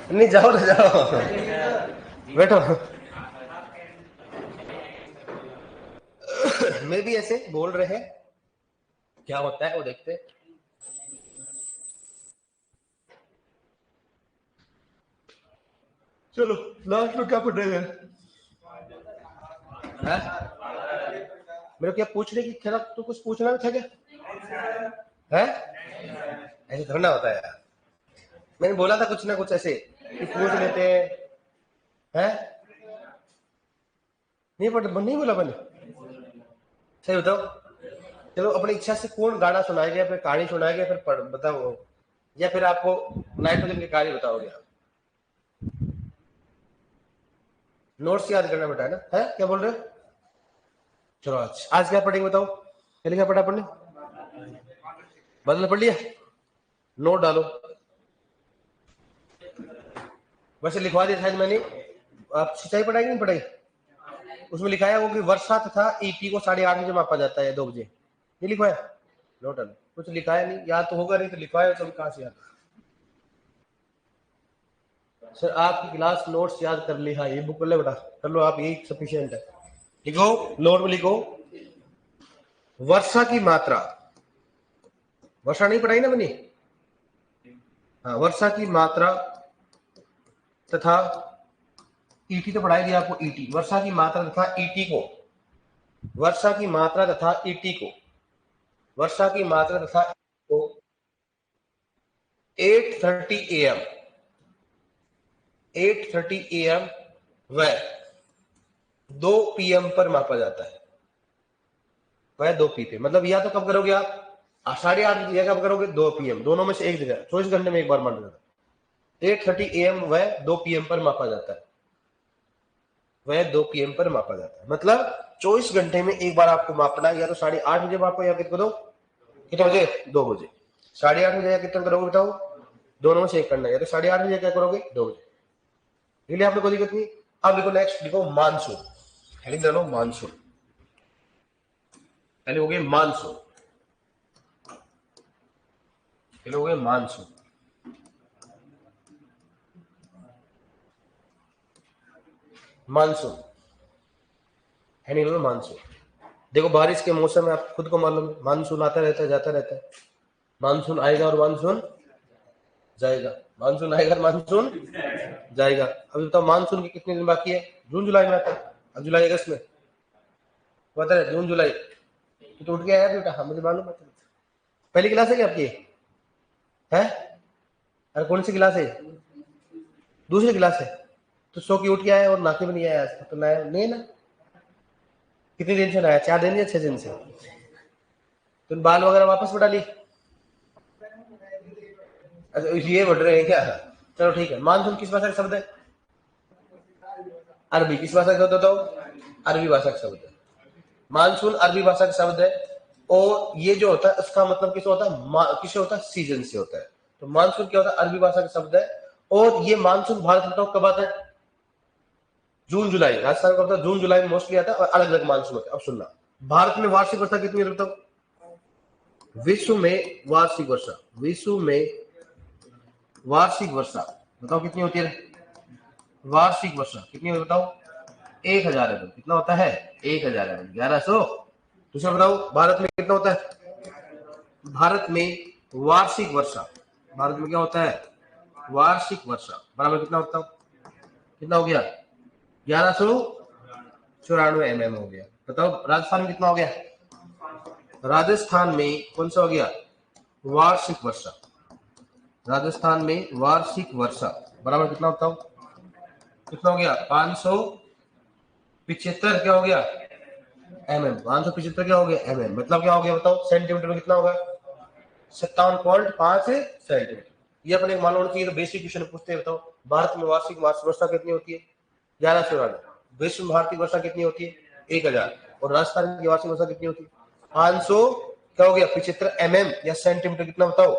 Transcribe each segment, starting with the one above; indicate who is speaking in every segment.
Speaker 1: नहीं जाओ ना, जाओ बैठो। मैं भी ऐसे बोल रहे हैं, क्या होता है वो देखते हैं। चलो लास्ट में क्या पढ़ेंगे? मेरे को क्या पूछने की था? तो कुछ पूछना था क्या है? ऐसे थोड़ा ना होता है यार। मैंने बोला था कुछ ना कुछ ऐसे कि पूछ लेते हैं। नहीं पढ़ नहीं बोला मैंने, सही बताओ। चलो अपनी इच्छा से कौन गाना सुनाएगा, फिर कहानी सुनाएगा, फिर पढ़ बताओ, या फिर आपको नाइट्रोजन की कहानी बताओगे आप? नोट्स याद करना बेटा, है ना? है क्या बोल रहे हो? चलो आज क्या पढ़ेंगे बताओ? पहले क्या पढ़ा पढ़ने? बदल पढ़ लिया? नोट डालो। वैसे लिखवा दिया शायद मैंने। आप सिंचाई पढ़ाई नहीं पढ़ाई? उसमें लिखाया वो कि वर्षा तथा ईपी को 8:30 बजे मापा जाता है, 2 बजे। ये लिखवाया? नोट डालो। कुछ लिखाया नहीं, याद तो होगा नहीं तो लिखवाया तो कहां से याद? सर आपकी क्लास नोट्स याद कर ली, हाँ ये बुक कर ले बेटा, कर लो आप, यही सफिशियंट है। लिखो, नोट में लिखो, वर्षा की मात्रा। वर्षा नहीं पढ़ाई ना मैंने? हाँ, वर्षा की मात्रा तथा ईटी तो पढ़ाई दिया आपको। ईटी वर्षा की मात्रा तथा ईटी को, वर्षा की मात्रा तथा ईटी को, वर्षा की मात्रा तथा को 8:30 AM, 8:30 AM व 2 PM पर मापा जाता है। वह 2 PM, मतलब या तो कब करोगे आप? 8:30 या कब करोगे? 2 PM, दोनों में से एक जगह 24 घंटे में एक बार मान लेना। 8:30 AM वह 2 PM पर मापा जाता है। वह 2 PM पर मापा जाता है, मतलब 24 घंटे में एक बार आपको मापना है। या तो 8:30 बजे मापो, या कितने दो, कितने बजे? 2 बजे। 8:30 बजे या कितने करोगे बताओ? दोनों में से एक करना है। या तो 8:30 बजे क्या करोगे? 2 बजे। इसलिए आपने कोई दिक्कत नहीं। अब लिखो, नेक्स्ट लिखो मानसून। हेडिंग डालो मानसून। पहले हो गए मानसून, पहले हो गए मानसून। मानसून, हेडिंग डालो मानसून। देखो बारिश के मौसम में आप खुद को मालूम है, मानसून आता रहता है जाता रहता है। मानसून आएगा और मानसून जाएगा, मानसून आएगा और मानसून जाएगा। अभी बताओ मानसून के कितने दिन बाकी है? जून जुलाई में आता है। अब जुलाई अगस्त में बता रहे, जून जुलाई तो उठ गया है बेटा। हाँ मुझे मालूम है। पहली क्लास है क्या आपकी? है? अरे कौन सी क्लास है? दूसरी क्लास है। तो सो की उठ गया है और नाके भी नहीं आया आज तक, तो नया नहीं ना? कितने दिन से नया? 4 दिन या 6 दिन से? तो बाल वगैरह वापस बढ़ा ली? अच्छा ये बढ़ रहे हैं क्या? चलो ठीक है। मानसून किस भाषा का शब्द है? अरबी। किस भाषा का शब्द बताओ? अरबी भाषा का शब्द है। मानसून अरबी भाषा का शब्द है। और ये जो होता है उसका मतलब किससे होता है? किससे होता है? सीजन से होता है। तो मानसून क्या होता है? अरबी भाषा का शब्द है। और ये मानसून भारत में बताओ कब आता है? जून जुलाई। राजस्थान का होता है जून जुलाई में मोस्टली आता है, और अलग अलग मानसून होता है। अब सुनना, भारत में वार्षिक वर्षा कितनी है बताओ? विश्व में वार्षिक वर्षा, विश्व में वार्षिक वर्षा बताओ कितनी होती है? वार्षिक वर्षा कितनी होती है बताओ? 1,000 कितना होता है? 1,000 1100। दूसरा बताओ भारत में कितना होता है? भारत में वार्षिक वर्षा, भारत में क्या होता है? वार्षिक वर्षा बराबर कितना होता है? कितना हो गया? 1194 mm हो गया। बताओ राजस्थान में कितना हो गया? राजस्थान में कौन सा हो गया? वार्षिक वर्षा। राजस्थान में वार्षिक वर्षा बराबर कितना होता है? कितना हो गया? 575 क्या हो गया? MM। 575 क्या हो गया? MM। मतलब क्या हो गया बताओ सेंटीमीटर में? कितना होगा? 57.5 सेंटीमीटर। ये अपने मालूम होना चाहिए। तो बेसिक क्वेश्चन पूछते हैं, बताओ भारत में वार्षिक वर्षा कितनी होती है? 1194। विश्व में भारतीय वर्षा कितनी होती है? 1,000। और राजस्थान की वार्षिक वर्षा कितनी होती है? 500 क्या हो गया? 75 MM या सेंटीमीटर। कितना बताओ?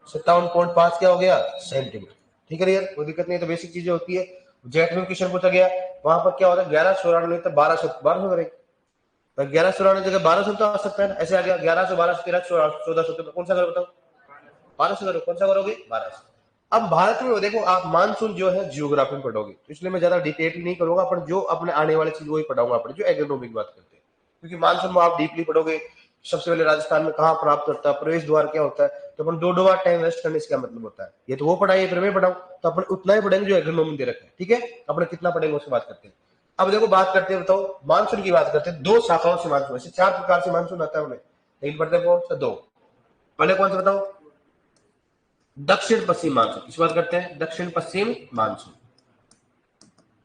Speaker 1: 57.5 क्या हो गया? सेंटीमीटर। ठीक है यार, कोई दिक्कत नहीं है। तो बेसिक चीजें होती है। जेट में क्वेश्चन पूछा गया, वहां पर क्या होता है? 1194 तो 1200 करेंगे। 1194 जगह 1200 तो आ सकता है ना? ऐसे आ गया 1100, 1200, 1300, 1400, कौन सा करो बताओ? 1200 करो। कौन सा करोगे? 1200। अब भारत में देखो आप मानसून जो है जियोग्राफी में पढ़ोगे, तो इसलिए मैं ज्यादा डिटेल नहीं करूंगा, पर जो अपने आने वाले चीज वही पढ़ाऊंगा अपने जो एग्रोनॉमी की बात करते हैं, क्योंकि मानसून में आप डीपली पढ़ोगे। सबसे पहले राजस्थान में कहाँ प्राप्त होता है, प्रवेश द्वार क्या होता है, तो अपन दो बार टाइम वेस्ट करने से क्या मतलब होता है, ये तो वो पढ़ाई फिर मैं पढ़ाऊं, तो अपन उतना ही पढ़ेंगे जो एग्रोनॉमी दे रखा है, ठीक है। अपन कितना पढ़ेंगे उसकी बात करते हैं। अब देखो बात करते हैं, बताओ मानसून की बात करते हैं, दो शाखाओं से मानसून, ऐसे 4 प्रकार से मानसून आता है उन्हें, लेकिन पढ़ते हैं कौन सा, दो। पहले कौन सा बताओ, दक्षिण पश्चिम मानसून। किस बात करते हैं, दक्षिण पश्चिम मानसून।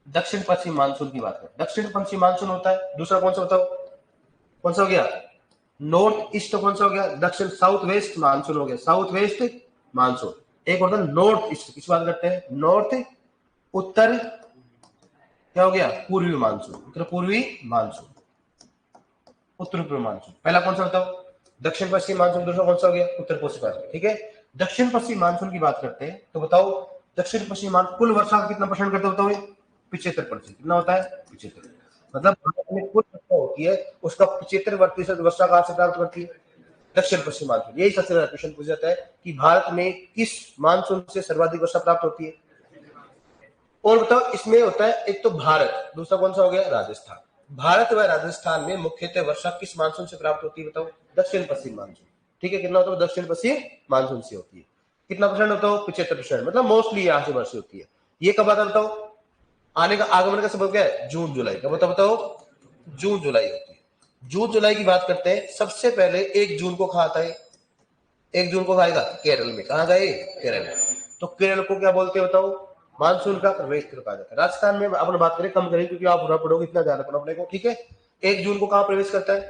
Speaker 1: दक्षिण पश्चिम मानसून की बात करें, दक्षिण पश्चिम मानसून होता है। दूसरा कौन सा बताओ, कौन सा हो गया, नॉर्थ ईस्ट। कौन सा हो गया, दक्षिण साउथ वेस्ट मानसून हो गया, साउथ वेस्ट मानसून। एक होता है नॉर्थ ईस्ट, किस बात करते हैं, नॉर्थ उत्तर, क्या हो गया, पूर्वी मानसून, उत्तर पूर्वी मानसून, उत्तर पूर्वी मानसून। पहला कौन सा बताओ, दक्षिण पश्चिम मानसून। दूसरा कौन सा हो गया, उत्तर पश्चिम मानसून, ठीक है। दक्षिण पश्चिम मानसून की बात करते हैं, तो बताओ दक्षिण पश्चिम मानसून कुल वर्षा का कितना परसेंट करते बताओ, 75%। कितना होता है, 75। मतलब भारत में कुल वर्षा होती है उसका 75% वर्षा कहां से प्राप्त करती है, दक्षिण पश्चिम मानसून। यही सबसे ज्यादा क्वेश्चन पूछा जाता है कि भारत में किस मानसून से सर्वाधिक वर्षा प्राप्त होती है। और बताओ इसमें होता है एक तो भारत, दूसरा कौन सा हो गया, राजस्थान। भारत व राजस्थान में मुख्यतः वर्षा किस मानसून से प्राप्त होती है बताओ, दक्षिण पश्चिम मानसून, ठीक है। कितना होता है, दक्षिण पश्चिम मानसून से होती है। कितना परसेंट होता है, 75%, मतलब मोस्टली यहाँ से वर्षा होती है। ये कब आता है बताओ, आने का आगमन का सबब क्या है, जून जुलाई। कब होता बताओ, जून जुलाई होती है। जून जुलाई की बात करते हैं, सबसे पहले 1 जून को खाता है, 1 जून को खाएगा केरल में, कहा गए, केरल में। तो केरल को क्या बोलते हैं बताओ, मानसून का प्रवेश कहा जाता है। राजस्थान में अपन बात करें कम करें, क्योंकि आप पूरा पढ़ोगे इतना ध्यान रखना अपने को, ठीक है। 1 जून को कहां प्रवेश करता है,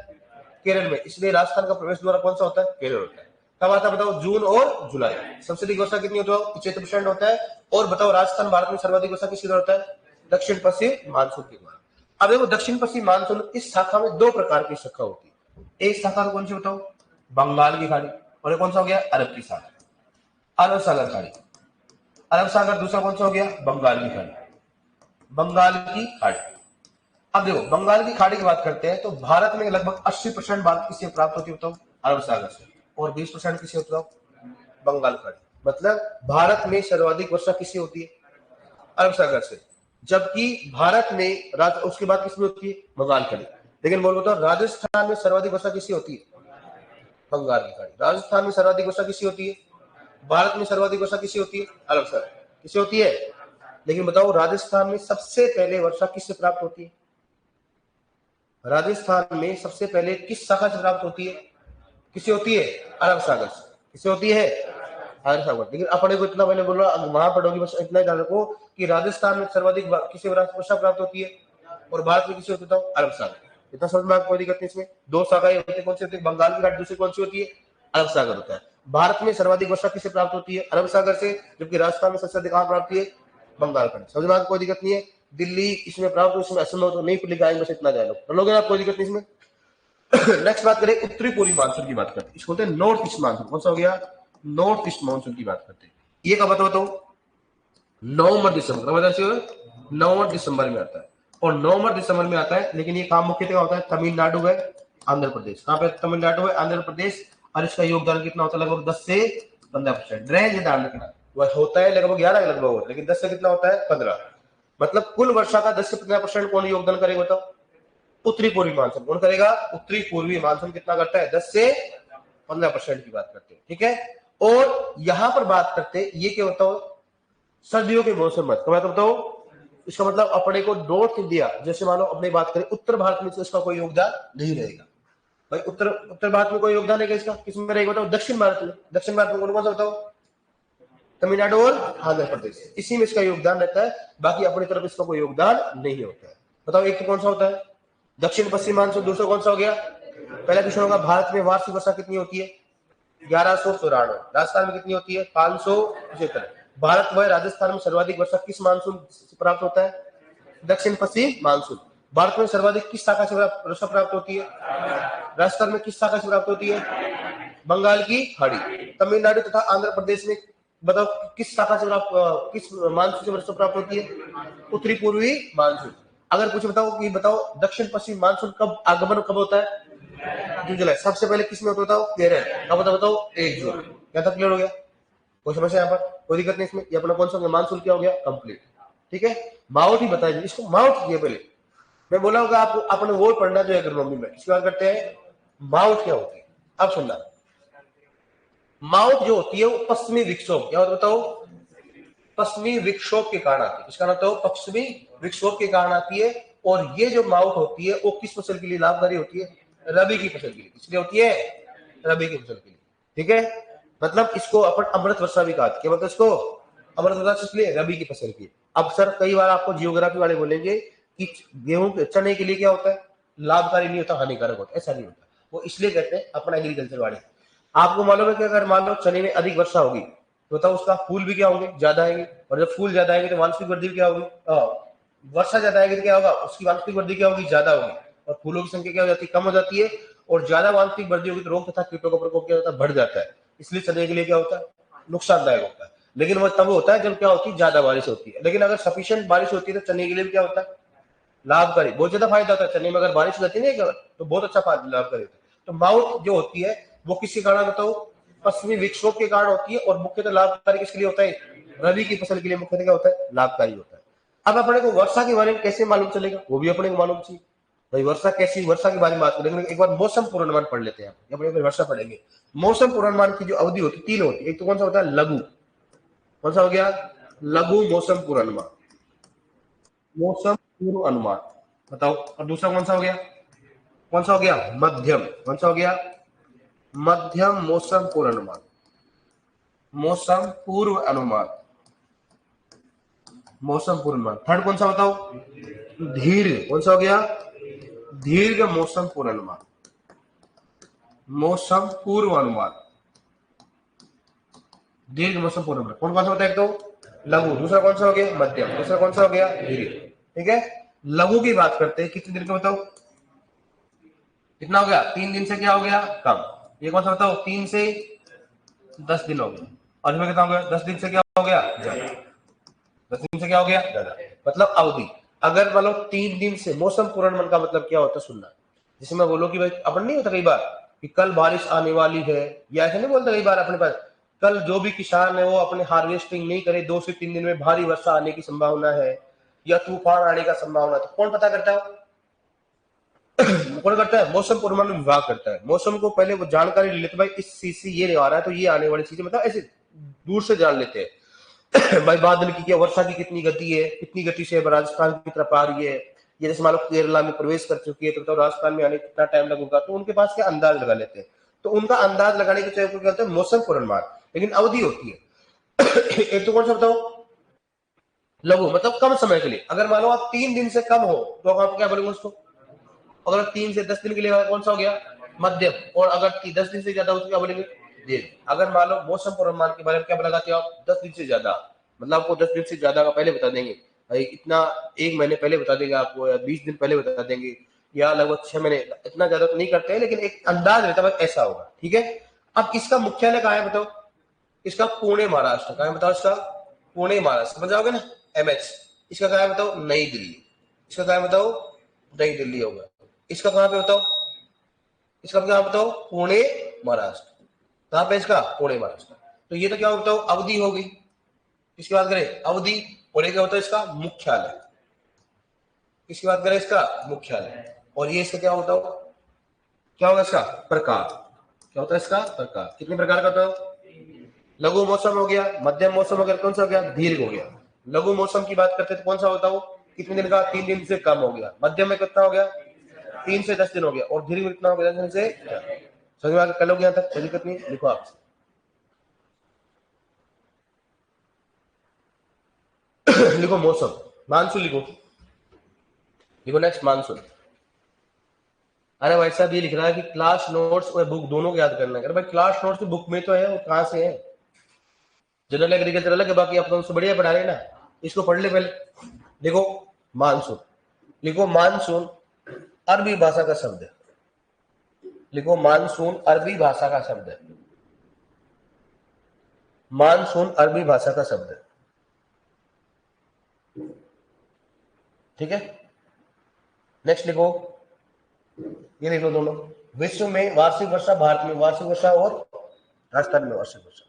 Speaker 1: केरल में, इसलिए राजस्थान का प्रवेश द्वारा कौन सा होता है, केरल होता है। कब आता है बताओ, जून और जुलाई। सबसे अधिक वर्षा कितनी होती है, 75% होता है। और बताओ राजस्थान भारत में सर्वाधिक वर्षा किसके द्वारा होता है, दक्षिण पश्चिम मानसून के द्वारा। अब देखो दक्षिण पश्चिम मानसून इस शाखा में 2 प्रकार की शाखा होती है। एक शाखा कौन सी बताओ, बंगाल की खाड़ी, और एक कौन सा हो गया, अरब की सागर, अरब सागर खाड़ी, अरब सागर। दूसरा कौन सा हो गया, बंगाल की खाड़ी, बंगाल की खाड़ी। अब देखो बंगाल की खाड़ी की बात करते हैं, तो भारत में लगभग 80% बारिश किससे प्राप्त होती है बताओ, अरब सागर से, और 20% किससे होता है, बंगाल खाड़ी। मतलब भारत में सर्वाधिक वर्षा किससे होती है, अरब सागर से। जबकि भारत में उसके बाद किसमें होती है, बंगाल खाड़ी। लेकिन बोल बताओ राजस्थान में सर्वाधिक वर्षा किससे होती है, बंगाल की खाड़ी। राजस्थान में सर्वाधिक वर्षा किससे होती है, भारत में सर्वाधिक वर्षा किससे होती है, अरब सागर किससे होती है। लेकिन बताओ राजस्थान में सबसे पहले वर्षा किससे प्राप्त होती है, राजस्थान में सबसे पहले किस शाखा से प्राप्त होती है, किससे होती है, अरब सागर से। किससे होती है, अरब सागर। लेकिन अपने को इतना मैंने बोला, वहां पढ़ोगे बस इतना ही ध्यान रखो कि राजस्थान में सर्वाधिक किससे वर्षा प्राप्त होती है, और भारत में किससे होता है, अरब सागर। इतना समझ में कोई दिक्कत नहीं इसमें। 2 शाखाएं होती है, कौन सी होती है, बंगाल की खाड़ी, दूसरी कौन सी होती है, अरब सागर होता है। भारत में सर्वाधिक वर्षा किससे प्राप्त होती है, अरब सागर से, जबकि राजस्थान में सबसे अधिक कहां प्राप्त होती है, बंगाल खाड़ी। समझ में कोई दिक्कत नहीं है। दिल्ली इसमें प्राप्त, इसमें असंभव तो नहीं लिखाएंगे, बस इतना ध्यान रखो, लोगे आप, कोई दिक्कत नहीं इसमें। नेक्स्ट बात करें उत्तरी पूर्वी मानसून की बात करते हैं, इसको बोलते हैं नॉर्थ ईस्ट मानसून। कौन सा हो गया, नॉर्थ ईस्ट मानसून की बात करते हैं। ये कब आता है, नवंबर दिसंबर, नवंबर दिसंबर में आता है, और नवंबर दिसंबर में आता है। लेकिन ये काम मुख्यतः होता है तमिलनाडु है, आंध्र प्रदेश। कहां पे, तमिलनाडु है, आंध्र प्रदेश। और इसका योगदान कितना होता है, लगभग 10 से 15%। रेंज ध्यान रखना, वह होता है लगभग 11 लगभग होता है, लेकिन 10 से कितना होता है, 15। मतलब कुल वर्षा का 10 से 15% कौन योगदान करेगा बताओ, उत्तरी पूर्वी मानसून। कौन करेगा, उत्तरी पूर्वी मानसून कितना करता है, 10 से 15% की बात करते हैं, ठीक है। और यहां पर बात करते हैं, ये क्या बताओ, सर्दियों के मौसम में। तो मैं तो बताऊं, इसका मतलब अपने को नॉर्थ इंडिया, जैसे मानो अपने बात करें उत्तर भारत में, तो इसका कोई योगदान नहीं रहेगा भाई। उत्तर उत्तर भारत में कोई योगदान है इसका, किसमें रहेगा बताओ, दक्षिण भारत में। दक्षिण भारत में कौन कौन सा बताओ, तमिलनाडु और आंध्र प्रदेश, इसी में इसका योगदान रहता है। बाकी अपनी तरफ इसका कोई योगदान नहीं होता है। बताओ एक तो कौन सा होता है, दक्षिण पश्चिम मानसून। दूसरा कौन सा हो गया, पहला क्वेश्चन होगा भारत में वार्षिक वर्षा कितनी होती है, 1194। राजस्थान में कितनी होती है, 575। भारत व राजस्थान में सर्वाधिक वर्षा किस मानसून से प्राप्त होता है, दक्षिण पश्चिम मानसून। भारत में सर्वाधिक किस शाखा से वर्षा प्राप्त होती है, राजस्थान में किस शाखा से प्राप्त होती है, बंगाल की खाड़ी। तमिलनाडु तथा आंध्र प्रदेश में बताओ किस शाखा से किस मानसून से वर्षा प्राप्त होती है, उत्तरी पूर्वी मानसून। अगर कुछ बताओ कि बताओ दक्षिण पश्चिम मानसून कब आगमन कब होता है, जून जुलाई। सबसे पहले किसमें होता है, केरल। कब बताओ, 1 जून। क्या तक क्लियर हो गया। कोई समस्या यहाँ पर? कोई दिक्कत नहीं इसमें। ये अपना कौन सा हो गया? मानसून क्या हो गया? कंप्लीट। ठीक है, माउथ ही बताइए इसको, माउथ ये पहले मैं बोला होगा आपको, आपने वो पढ़ना जो एग्रोनॉमी में। इसके बाद करते हैं माउथ क्या होती है। अब सुनना, माउथ जो होती है वो पश्चिमी विक्षोभ, क्या बताओ? पश्चिमी विक्षोभ के कारण आती है। इसका मतलब पश्चिमी विक्षोभ के कारण आती है। और ये जो माउथ होती है वो किस फसल के लिए लाभकारी होती है? रबी की फसल के लिए। इसलिए होती है रबी की फसल के लिए। ठीक है, मतलब इसको अपन अमृत वर्षा भी कहते हैं। क्या मतलब इसको? अमृत वर्षा इसलिए रबी की फसल की। अब सर कई बार आपको जियोग्राफी वाले बोलेंगे कि गेहूं के चने के लिए क्या होता है? लाभकारी नहीं होता, हानिकारक होता है। ऐसा नहीं होता, वो इसलिए कहते हैं अपना एग्रीकल्चर वाले। आपको मालूम है कि अगर मान लो चने में अधिक वर्षा होगी तो बताओ उसका फूल भी क्या होंगे? ज्यादा आएंगे। और जब फूल ज्यादा आएंगे तो वांछित वृद्धि क्या होगी? वर्षा ज्यादा आएगी तो क्या होगा? उसकी वांछित वृद्धि क्या होगी? ज्यादा होगी। और फूलों की संख्या क्या हो जाती है? कम हो जाती है। और ज्यादा वांछित वृद्धि होगी तो रोग तथा कीटों का प्रकोप क्या होता है? बढ़ जाता है। इसलिए चने के लिए क्या होता है? नुकसानदायक होता है। लेकिन वो तब होता है जब क्या होती है? ज्यादा बारिश होती है। लेकिन अगर सफिशिएंट बारिश होती है तो चने के लिए भी क्या होता है? लाभकारी, बहुत ज्यादा फायदा होता है। चने में अगर बारिश हो जाती है ना तो बहुत अच्छा लाभकारी होता है। तो माउथ जो होती है वो किसके कारण बताओ? पश्चिमी विक्षोभ के कारण होती है। और मुख्यतः लाभकारी किसके लिए होता है? रबी की फसल के लिए मुख्यतः क्या होता है? लाभकारी होता है। अब अपने को वर्षा के बारे में कैसे मालूम चलेगा? वो भी अपने को मालूम चाहिए भाई। वर्षा कैसी? वर्षा के बारे में बात करेंगे। एक बार मौसम पूर्वानुमान पढ़ लेते हैं। अपने वर्षा पढ़ेंगे। मौसम पूर्वानुमान की जो अवधि होती है तीन होती है। एक तो कौन सा होता है? लघु। कौन सा हो गया? लघु मौसम पूर्वानुमान, मौसम पूर्व अनुमान। बताओ। और दूसरा कौन सा हो गया? कौन सा हो गया? मध्यम। कौन सा हो गया? मध्यम मौसम पूर्वानुमान, मौसम पूर्व अनुमान, मौसम पूर्व अनुमान। थर्ड कौन सा बताओ? दीर्घ। कौन सा हो गया? दीर्घ मौसम पूर्वानुमान, मौसम पूर्व अनुमान, दीर्घ मौसम पूर्वानुमान। कौन कौन सा होता है? एक तो लघु, दूसरा कौन सा हो गया? मध्यम, दूसरा कौन सा हो गया? दीर्घ। ठीक है, लघु की बात करते हैं। कितने दिन का बताओ? कितना हो गया? 3 दिन से क्या हो गया? कम। ये कौन सा बताओ? 3 से 10 दिन हो गया। और इसमें कितना हो गया? 10 दिन से क्या हो गया? ज्यादा। 10 दिन से क्या हो गया? ज्यादा। मतलब अवधि। अगर मान लो 3 दिन से, मौसम पूर्वानुमान का मतलब क्या होता है? सुनना। जैसे मैं बोलो कि भाई अपन नहीं होता कई बार कि कल बारिश आने वाली है, या ऐसे नहीं बोलता कई बार अपने पास, कल जो भी किसान है वो अपने हार्वेस्टिंग नहीं करे, 2 से 3 दिन में भारी वर्षा आने की संभावना है या तूफान आने का संभावना है। तो कौन पता करता है? कौन करता है? मौसम पूर्वानुमान विभाग करता है। मौसम को पहले वो जानकारी ले लेते, भाई इस चीज से ये आ रहा है तो ये आने वाली चीजें, मतलब ऐसे दूर से जान लेते हैं। भाई बादल की क्या, वर्षा की कितनी गति है, कितनी गति से राजस्थान की तरफ आ रही है। ये जैसे मान लो केरला में प्रवेश कर चुकी है तो राजस्थान में आने कितना टाइम लगेगा, तो उनके पास क्या अंदाज लगा लेते हैं। तो उनका अंदाज लगाने के क्या होता है? मौसम पूर्वानुमान। लेकिन अवधि होती है। एक तो कौन सा बताओ? लघु, मतलब कम समय के लिए। अगर मान लो आप 3 दिन से कम हो तो आप क्या बोलेंगे उसको? अगर 3 से 10 दिन के लिए कौन सा हो गया? मध्यम। और अगर 10 दिन से ज्यादा हो तो क्या बोलेंगे? दीर्घ। अगर मान लो मौसम पूर्वानुमान के बारे में क्या लगाते हो आप? 10 दिन से ज्यादा, मतलब आपको 10 दिन से ज्यादा का पहले बता देंगे भाई, इतना 1 महीने पहले बता देंगे आपको, या 20 दिन पहले बता देंगे, या लगभग 6 महीने। इतना ज्यादा तो नहीं करते हैं लेकिन एक अंदाज रहता है ऐसा होगा। ठीक है, अब इसका मुख्यालय कहाँ है बताओ? इसका पुणे महाराष्ट्र। कहाँ है बताओ? इसका पुणे महाराष्ट्र। समझ जाओगे ना? एमएच। इसका कहाँ है बताओ? नई दिल्ली। इसका कहाँ है बताओ? नई दिल्ली होगा। इसका कहाँ पे बताओ? इसका कहाँ बताओ? पुणे महाराष्ट्र। कहाँ पे इसका? पुणे महाराष्ट्र। तो ये तो क्या बताओ? अवधि होगी। किसकी बात करें? अवधि। और ये क्या होता है? इसका मुख्यालय। किसकी बात करें? इसका मुख्यालय। और ये इसका क्या होता हो? क्या होगा इसका? प्रकार। क्या होता है इसका? प्रकार। कितने प्रकार का होता है? लघु मौसम हो गया, मध्यम मौसम हो गया, कौन सा हो गया? दीर्घ हो गया। लघु मौसम की बात करते हैं तो कौन सा होता हो? कितने दिन का? 3 दिन से कम हो गया। मध्यम में कितना हो गया? 3 से 10 दिन हो गया। और दीर्घ में कितना हो गया? 10 दिन से। समझ में आ गया? कर लोगे यहाँ तक? कोई दिक्कत नहीं। लिखो आप। लिखो मौसम। मानसून लिखो। लिखो नेक्स्ट मानसून। अरे भाई साहब ये लिख रहा है कि क्लास नोट्स और बुक दोनों को याद करना है। अरे भाई क्लास नोट्स तो बुक में तो है, वो कहाँ से है? जनरल एग्रीकल्चर अलग है, बाकी आप तो उससे बढ़िया पढ़ा रहे हैं ना। इसको पढ़ ले पहले। देखो मानसून। लिखो मानसून अरबी भाषा का शब्द है। लिखो मानसून अरबी भाषा का शब्द है। मानसून अरबी भाषा का शब्द है। ठीक है, नेक्स्ट लिखो। ये लिखो दोनों। विश्व में वार्षिक वर्षा, भारत में वार्षिक वर्षा और राजस्थान में वार्षिक वर्षा।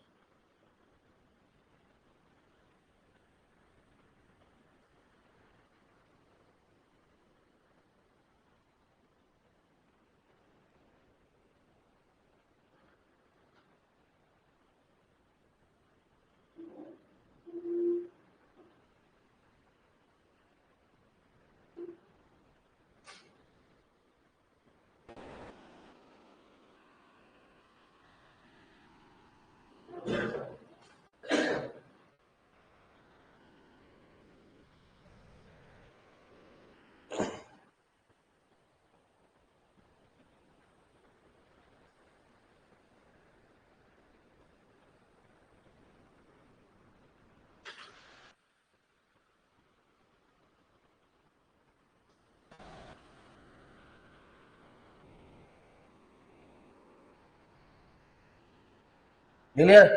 Speaker 1: क्लियर?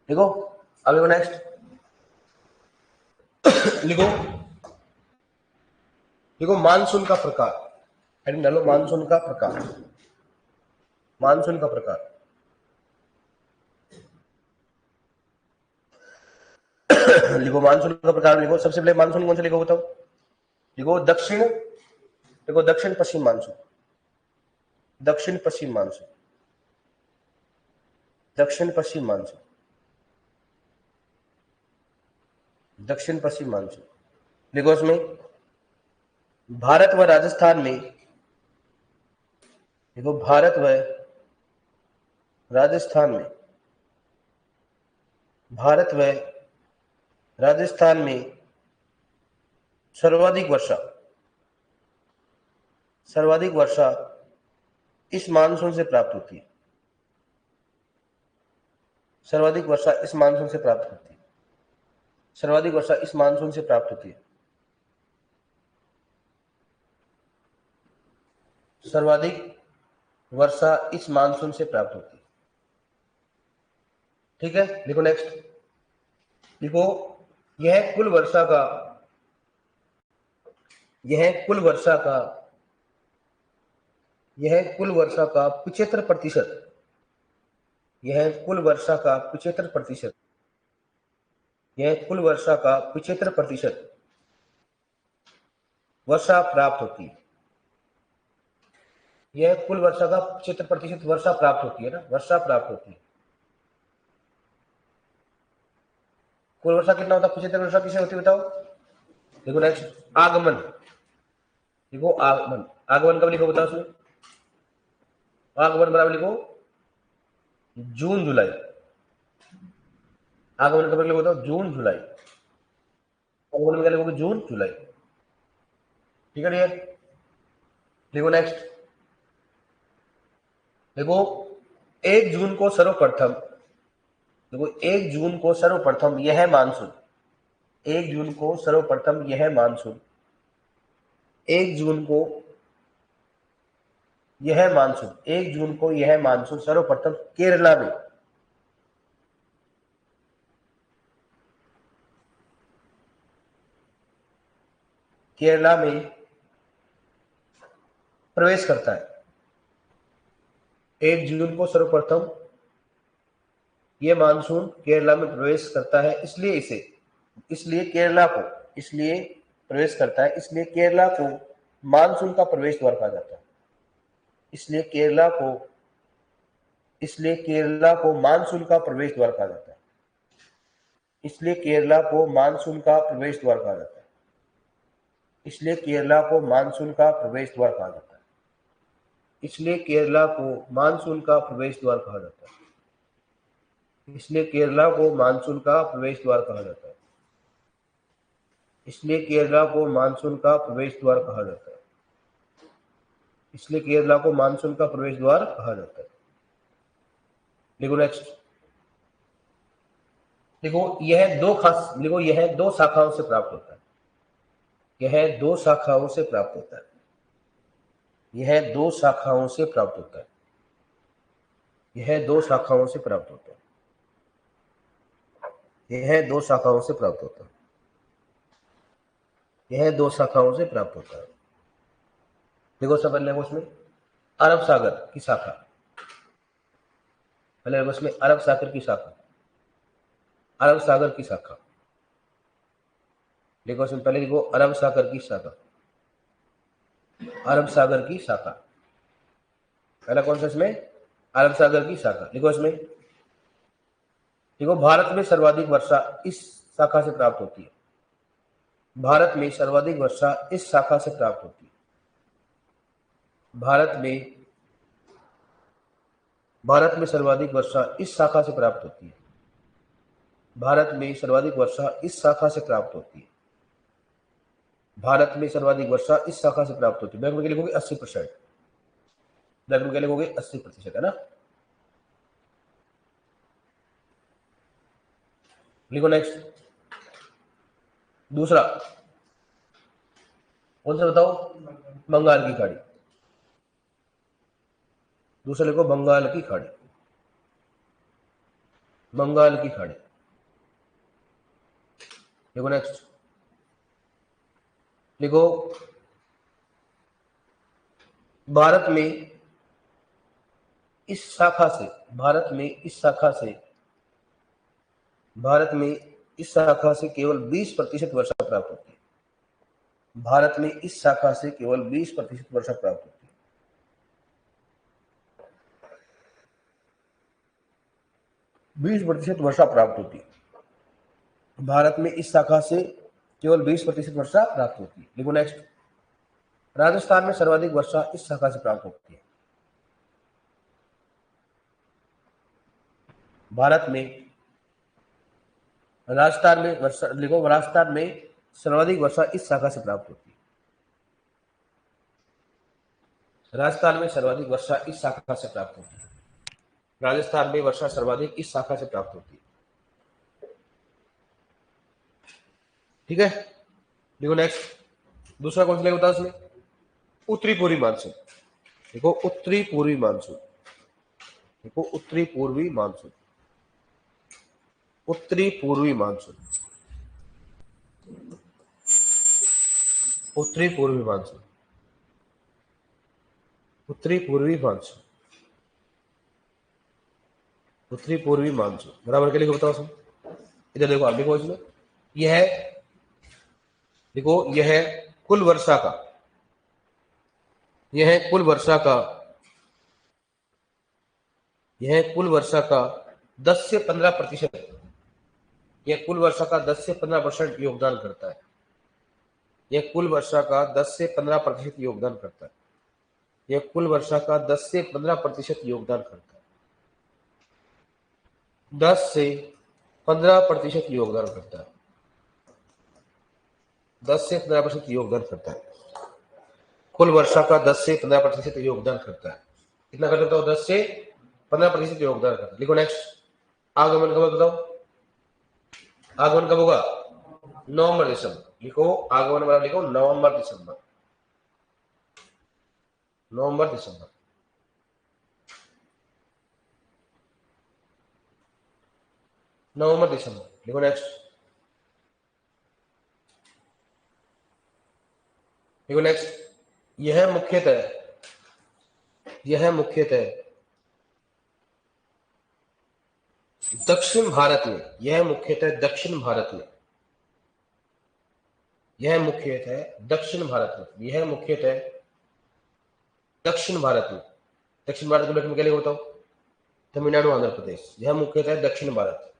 Speaker 1: लिखो आगे को नेक्स्ट लिखो देखो मानसून का प्रकार, हेडिंग डालो मानसून का प्रकार। मानसून का प्रकार लिखो मानसून का प्रकार लिखो। सबसे पहले मानसून कौन सा लिखो बताओ? लिखो दक्षिण, देखो दक्षिण पश्चिम मानसून, दक्षिण पश्चिम मानसून, दक्षिण पश्चिम मानसून, दक्षिण पश्चिम मानसून। लिखो इसमें भारत व राजस्थान में, देखो भारत व राजस्थान में, भारत व राजस्थान में सर्वाधिक वर्षा, सर्वाधिक वर्षा इस मानसून से प्राप्त होती है, सर्वाधिक वर्षा इस मानसून से प्राप्त होती है, सर्वाधिक वर्षा इस मानसून से प्राप्त होती है, सर्वाधिक वर्षा इस मानसून से प्राप्त होती है। ठीक है, लिखो नेक्स्ट। लिखो यह कुल वर्षा का, यह कुल वर्षा का, यह कुल वर्षा का 75%, यह कुल वर्षा का 75%, यह कुल वर्षा का 75% वर्षा प्राप्त होती है। यह कुल वर्षा का 75% वर्षा प्राप्त होती है ना, वर्षा प्राप्त होती है। कुल वर्षा कितना होता है? 75 वर्षा किसे होती है बताओ? देखो नेक्स्ट आगमन, देखो आगमन, आगमन कब लिखो बताओ? उसमें आगमन बराबर लिखो जून जुलाई, आगमन कब लिखो बताओ? जून जुलाई, आगमन में क्या लिखोगे? जून जुलाई। ठीक है डियर, लिखो नेक्स्ट। देखो 1 जून को सर्वप्रथम, देखो 1 जून को सर्वप्रथम यह मानसून, 1 जून को सर्वप्रथम यह मानसून, 1 जून को यह मानसून, 1 जून को यह मानसून सर्वप्रथम केरला में, केरला में प्रवेश करता है। 1 जून को सर्वप्रथम यह मानसून केरला में प्रवेश करता है, इसलिए इसे, इसलिए केरला को, इसलिए प्रवेश करता है, इसलिए केरला को मानसून का प्रवेश द्वार कहा जाता है। इसलिए केरला को, इसलिए केरला को मानसून का प्रवेश द्वार कहा जाता है, इसलिए केरला को मानसून का प्रवेश द्वार कहा जाता है, इसलिए केरला को मानसून का प्रवेश द्वार कहा जाता है, इसलिए केरला को मानसून का प्रवेश द्वार कहा जाता है, इसलिए केरला को मानसून का प्रवेश द्वार कहा जाता है, इसलिए केरला को मानसून का प्रवेश द्वार कहा जाता है, इसलिए केरला को मानसून का प्रवेश द्वार कहा जाता है। लिखो नेक्स्ट। देखो यह दो खास, लिखो यह 2 शाखाओं से प्राप्त होता है, यह 2 शाखाओं से प्राप्त होता है, यह 2 शाखाओं से प्राप्त होता है, यह 2 शाखाओं से प्राप्त होता है, यह 2 शाखाओं से प्राप्त होता है, यह 2 शाखाओं से प्राप्त होता है। देखो सब पहले उसमें अरब सागर की शाखा, पहले उसमें अरब सागर की शाखा, अरब सागर की शाखा, देखो उसमें पहले देखो अरब सागर की शाखा, अरब सागर की शाखा, पहला कौन सा इसमें? अरब सागर की शाखा। देखो इसमें, देखो भारत में सर्वाधिक वर्षा इस शाखा से प्राप्त होती है, भारत में सर्वाधिक वर्षा इस शाखा से प्राप्त होती है, भारत में भारत में सर्वाधिक वर्षा इस शाखा से प्राप्त होती है। भारत में सर्वाधिक वर्षा इस शाखा से प्राप्त होती है। भारत में सर्वाधिक वर्षा इस शाखा से प्राप्त होती है। बैंक में लिखोगे 80%, बैंक में लिखोगे 80%, है ना। लिखो नेक्स्ट। दूसरा कौन सा बताओ? बंगाल की खाड़ी। दूसरा लिखो बंगाल की खाड़ी, बंगाल की खाड़ी। लिखो नेक्स्ट। लिखो भारत में इस शाखा से, भारत में इस शाखा से, भारत में इस शाखा से केवल 20% वर्षा प्राप्त होती है। भारत में इस शाखा से केवल 20% वर्षा प्राप्त होती है। 20% वर्षा प्राप्त होती है। भारत में इस शाखा से केवल 20% वर्षा प्राप्त होती है। लिखो नेक्स्ट। राजस्थान में सर्वाधिक वर्षा इस शाखा से प्राप्त होती है। भारत में, राजस्थान में वर्षा, लिखो राजस्थान में सर्वाधिक वर्षा इस शाखा से प्राप्त होती है। राजस्थान में सर्वाधिक वर्षा इस शाखा से प्राप्त होती है। राजस्थान में वर्षा सर्वाधिक इस शाखा से प्राप्त होती है। ठीक है, देखो नेक्स्ट। दूसरा कौन सा लेगा बताओ उसमें? उत्तरी पूर्वी मानसून। देखो उत्तरी पूर्वी मानसून, देखो उत्तरी पूर्वी मानसून, उत्तरी पूर्वी मानसून, उत्तरी पूर्वी मानसून, उत्तरी पूर्वी मानसून, उत्तरी पूर्वी मानसून बराबर के लिए बताओ उसमें। इधर देखो, आप देखो इसमें, यह है, देखो यह है कुल वर्षा का, यह है कुल वर्षा का, यह है कुल वर्षा का 10 से 15%, यह कुल वर्षा का 10 से 15% योगदान करता है। यह कुल वर्षा का 10 से 15% योगदान करता है। यह कुल वर्षा का 10 से 15% योगदान करता है। 10 से 15% योगदान करता है। 10 से 15% योगदान करता है। कुल वर्षा का 10 से 15% योगदान करता है। कितना कर देता हूँ? 10 से 15% योगदान करता है। लिखो नेक्स्ट। आगमन कब बताओ? आगमन कब होगा? नवंबर दिसंबर। लिखो आगमन वाला, लिखो नवंबर दिसंबर, नवंबर दिसंबर, नवंबर दिसंबर। लिखो नेक्स्ट। लिखो नेक्स्ट। यह मुख्यतः, यह मुख्यतः दक्षिण भारत में, यह मुख्यतः दक्षिण भारत में, यह मुख्यतः दक्षिण भारत में, यह मुख्यतः दक्षिण भारत में, दक्षिण भारत में क्या लिखो बताओ? तमिलनाडु, आंध्र प्रदेश। यह मुख्यतः दक्षिण भारत,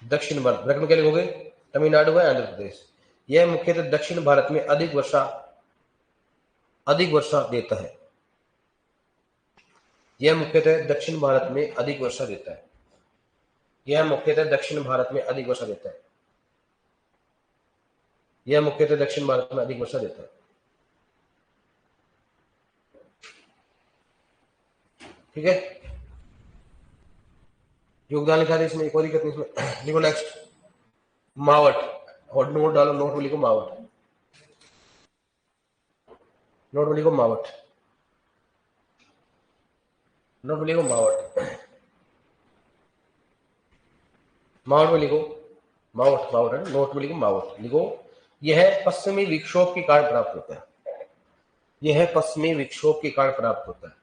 Speaker 1: दक्षिण भारत ब्रैकेट में क्या लिखोगे? तमिलनाडु व आंध्र प्रदेश। यह मुख्यतः दक्षिण भारत में अधिक वर्षा देता है। यह मुख्यतः दक्षिण भारत में अधिक वर्षा देता है। यह मुख्यतः दक्षिण भारत में अधिक वर्षा देता है। यह मुख्यतः दक्षिण भारत में अधिक वर्षा देता है। ठीक है, योगदान लिखा था इसमें, एक और दिक्कत नहीं इसमें। लिखो नेक्स्ट। मावट, और नोट डालो, नोट में लिखो मावट, नोट में लिखो मावट, नोट में लिखो मावट, मावट में लिखो मावट, मावट है, नोट में लिखो मावट। लिखो यह पश्चिमी विक्षोभ के कारण प्राप्त होता है। यह पश्चिमी विक्षोभ के कारण प्राप्त होता है।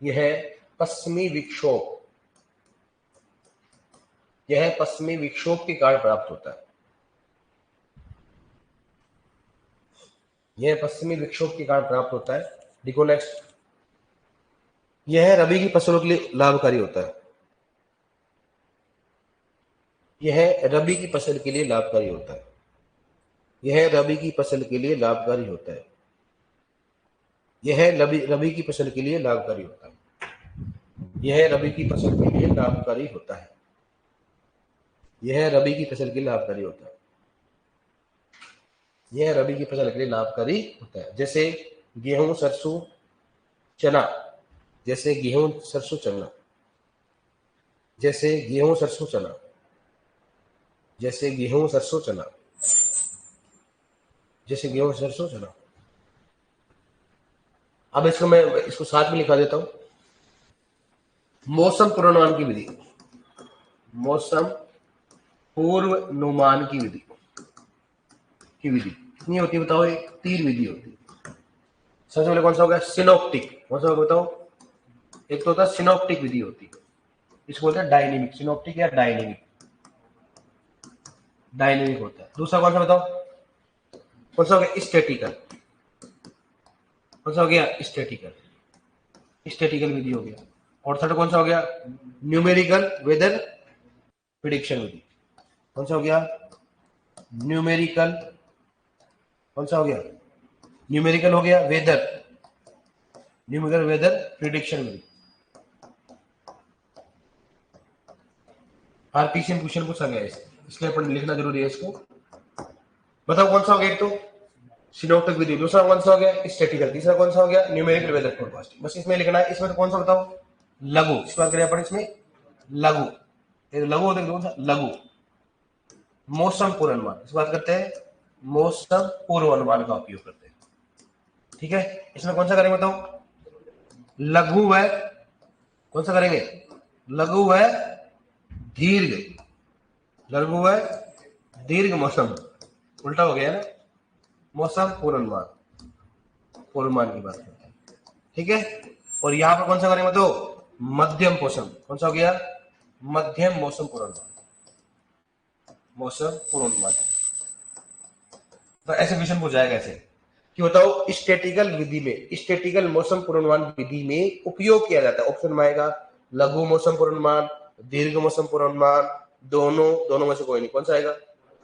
Speaker 1: यह पश्चिमी विक्षोभ, यह पश्चिमी विक्षोभ के कारण प्राप्त होता है। यह पश्चिमी विक्षोभ के कारण प्राप्त होता है। लिखो नेक्स्ट। यह रबी की फसलों के लिए लाभकारी होता है। यह रबी की फसल के लिए लाभकारी होता है। यह रबी की फसल के लिए लाभकारी होता है। यह रबी की फसल के लिए लाभकारी होता है। यह रबी की फसल के लिए लाभकारी होता है। यह रबी की फसल के लिए लाभकारी होता है। यह रबी की फसल के लिए लाभकारी होता है। जैसे गेहूं, सरसों, चना। जैसे गेहूं, सरसों, चना। जैसे गेहूं, सरसों, चना। जैसे गेहूं, सरसों, चना। जैसे गेहूं, सरसों, चना। अब इसको मैं इसको साथ में लिखा देता हूं। मौसम पूर्वानुमान की विधि। मौसम पूर्वानुमान की विधि कितनी होती है बताओ? एक 3 विधि होती है। सबसे पहले कौन सा होगा? सिनोप्टिक। कौन सा होगा बताओ? एक तो होता है सिनोप्टिक विधि होती है, इसको बोलते हैं डायनेमिक। सिनोप्टिक या डायनेमिक, डायनेमिक होता है। दूसरा कौन सा बताओ? कौन सा हो गया? स्टैटिकल। कौन सा हो गया? स्टैटिकल। स्टैटिकल विधि हो गया। और थर्ड कौन सा हो गया? न्यूमेरिकल वेदर प्रिडिक्शन विधि। कौन सा हो गया? न्यूमेरिकल। कौन सा हो गया? न्यूमेरिकल हो गया वेदर, न्यूमेरिकल वेदर प्रिडिक्शन विधि। आरपीसीएम क्वेश्चन पूछा गया है इसलिए अपन लिखना जरूरी है इसको। बताओ कौन सा हो गया? एक तो सिनोप्टिक विधि, दूसरा कौन सा हो गया? स्टैटिकल, तीसरा कौन सा हो गया? Numerical weather forecasting. बस इसमें लिखना है। इसमें तो कौन सा बताओ? लघु। इस बात करें अपन इसमें लघु, एक लघु होता है, कौन सा? लघु मौसम पूर्वानुमान। इस बात करते हैं मौसम पूर्वानुमान का उपयोग करते हैं। ठीक है, इसमें कौन सा करेंगे बताओ? लघु व कौन सा करेंगे? लघु व दीर्घ। लघु व दीर्घ मौसम, उल्टा हो गया ना। मौसम पूर्वानुमान, पूर्वानुमान की बात करते हैं। ठीक है, और यहां पर कौन सा करेंगे तो? मध्यम मौसम। कौन सा हो गया? मध्यम मौसम पूर्वानुमान। मौसम पूर्वानुमान। तो ऐसे क्वेश्चन पूछा जाएगा ऐसे कि बताओ स्टैटिकल विधि में, स्टैटिकल मौसम पूर्वानुमान विधि में उपयोग किया जाता है। ऑप्शन में आएगा लघु मौसम पूर्वानुमान, दीर्घ मौसम पूर्वानुमान, दोनों, दोनों में से कोई नहीं। कौन सा आएगा?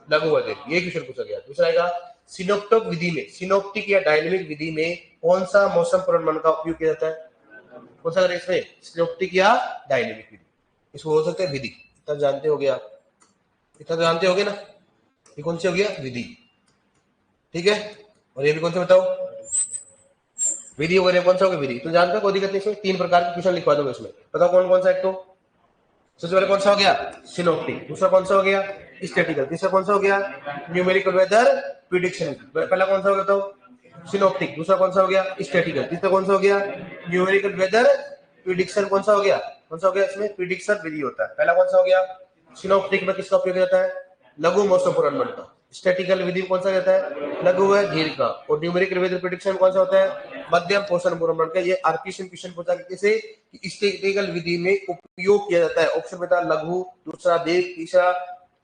Speaker 1: लघु व दीर्घ। ये क्वेश्चन पूछा गया। दूसरा आएगा सिनोप्टिक विधि में, सिनोप्टिक या डायनेमिक विधि में कौन सा मौसम पूर्वानुमान का उपयोग किया जाता है? कौन सा करें इसमें? सिनोप्टिक या डायनेमिक विधि। इसको बोल सकते हैं विधि। इतना जानते हो गया, इतना तो जानते होगे ना। ये कौन सी हो गया? विधि। ठीक है, और ये भी कौन सा बताओ? विधि वगैरह। कौन सा होगा? विधि। तो जानते हो, कोई दिक्कत नहीं। इसमें 3 प्रकार के क्वेश्चन लिखवा दूंगा इसमें। बताओ कौन कौन सा? एक तो सबसे पहले कौन सा हो गया? सिनोप्टिक। दूसरा कौन सा हो गया? स्टैटिकल। तीसरा कौन सा हो गया? Numerical weather prediction. पहला कौन सा हो गया तो? सिनोप्टिक। दूसरा कौन सा हो गया? स्टैटिकल। तीसरा कौन सा हो गया? Numerical weather prediction. कौन सा हो गया? कौन सा हो गया? इसमें प्रिडिक्शन विधि होता है। पहला कौन सा हो गया? सिनोप्टिक में किसका उपयोग जाता है? लघु मौसम पूर्वानुमान का। स्टैटिकल विधि कौन सा रहता है? लघु व दीर्घ का। और न्यूमेरिकल वेदर प्रिडिक्शन कौन सा होता है? मध्यम मौसम पूर्वानुमान का। ये आरपीएसएम क्वेश्चन पूछा किसे? स्टैटिकल विधि में उपयोग किया जाता है। ऑप्शन में था लघु, दूसरा दीर्घ, तीसरा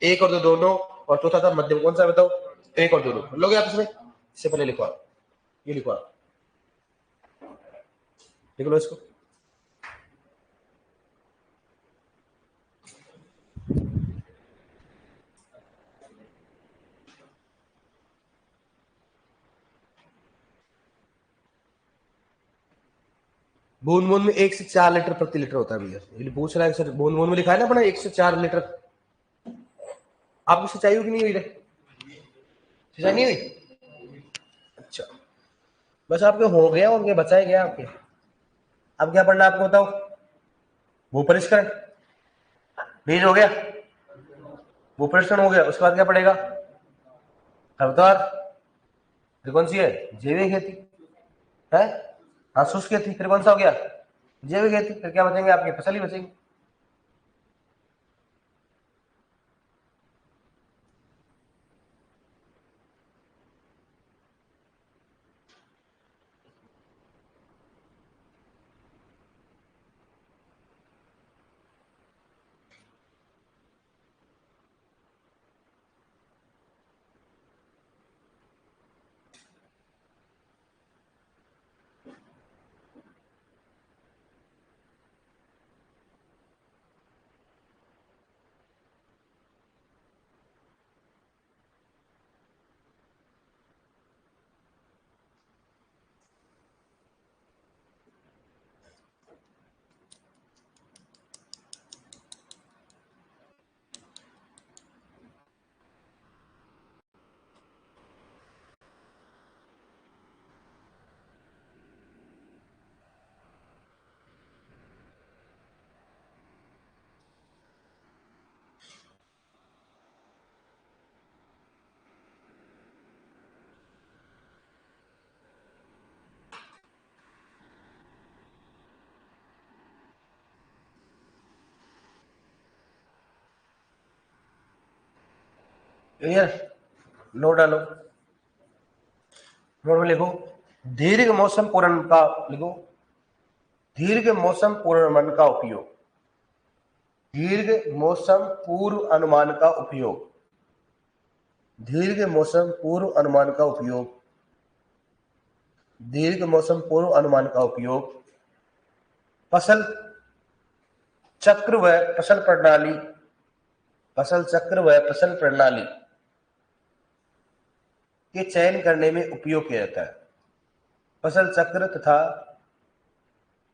Speaker 1: एक और दो दोनों, और चौथा था मध्यम। कौन सा बताओ? एक और दोनों। लोगे आप इसमें? इससे पहले लिखवा, ये लिखवा, लिख लो इसको। बूंद बूंद में 1 से 4 लीटर प्रति लीटर होता है भैया। ये पूछ रहा है सर, बूंद बूंद में लिखा है ना अपना 1 से 4 लीटर। आपको सिंचाई हुई कि नहीं हुई? सिंचाई नहीं हुई? अच्छा, बस आपके हो गया और क्या बचा है गया आपके? अब क्या पढ़ना आपको बताओ? भू परिष्करण, बीज हो गया, भू परिष्करण हो गया। उसके बाद क्या पड़ेगा? खरपतवार। फिर कौन सी है? जैविक खेती है। हाँ, शुष्क खेती। फिर कौन सा हो गया? जैविक खेती। फिर क्या बचेंगे आपके? फसल ही बचेंगे। क्लियर? नोट डालो, नोट में लिखो दीर्घ मौसम पूर्वानुमान का, लिखो दीर्घ मौसम पूर्वानुमान का उपयोग, दीर्घ मौसम पूर्व अनुमान का उपयोग, दीर्घ मौसम पूर्व अनुमान का उपयोग, दीर्घ मौसम पूर्व अनुमान का उपयोग फसल चक्र व फसल प्रणाली, फसल चक्र व फसल प्रणाली के चयन करने में उपयोग किया जाता है। फसल चक्र तथा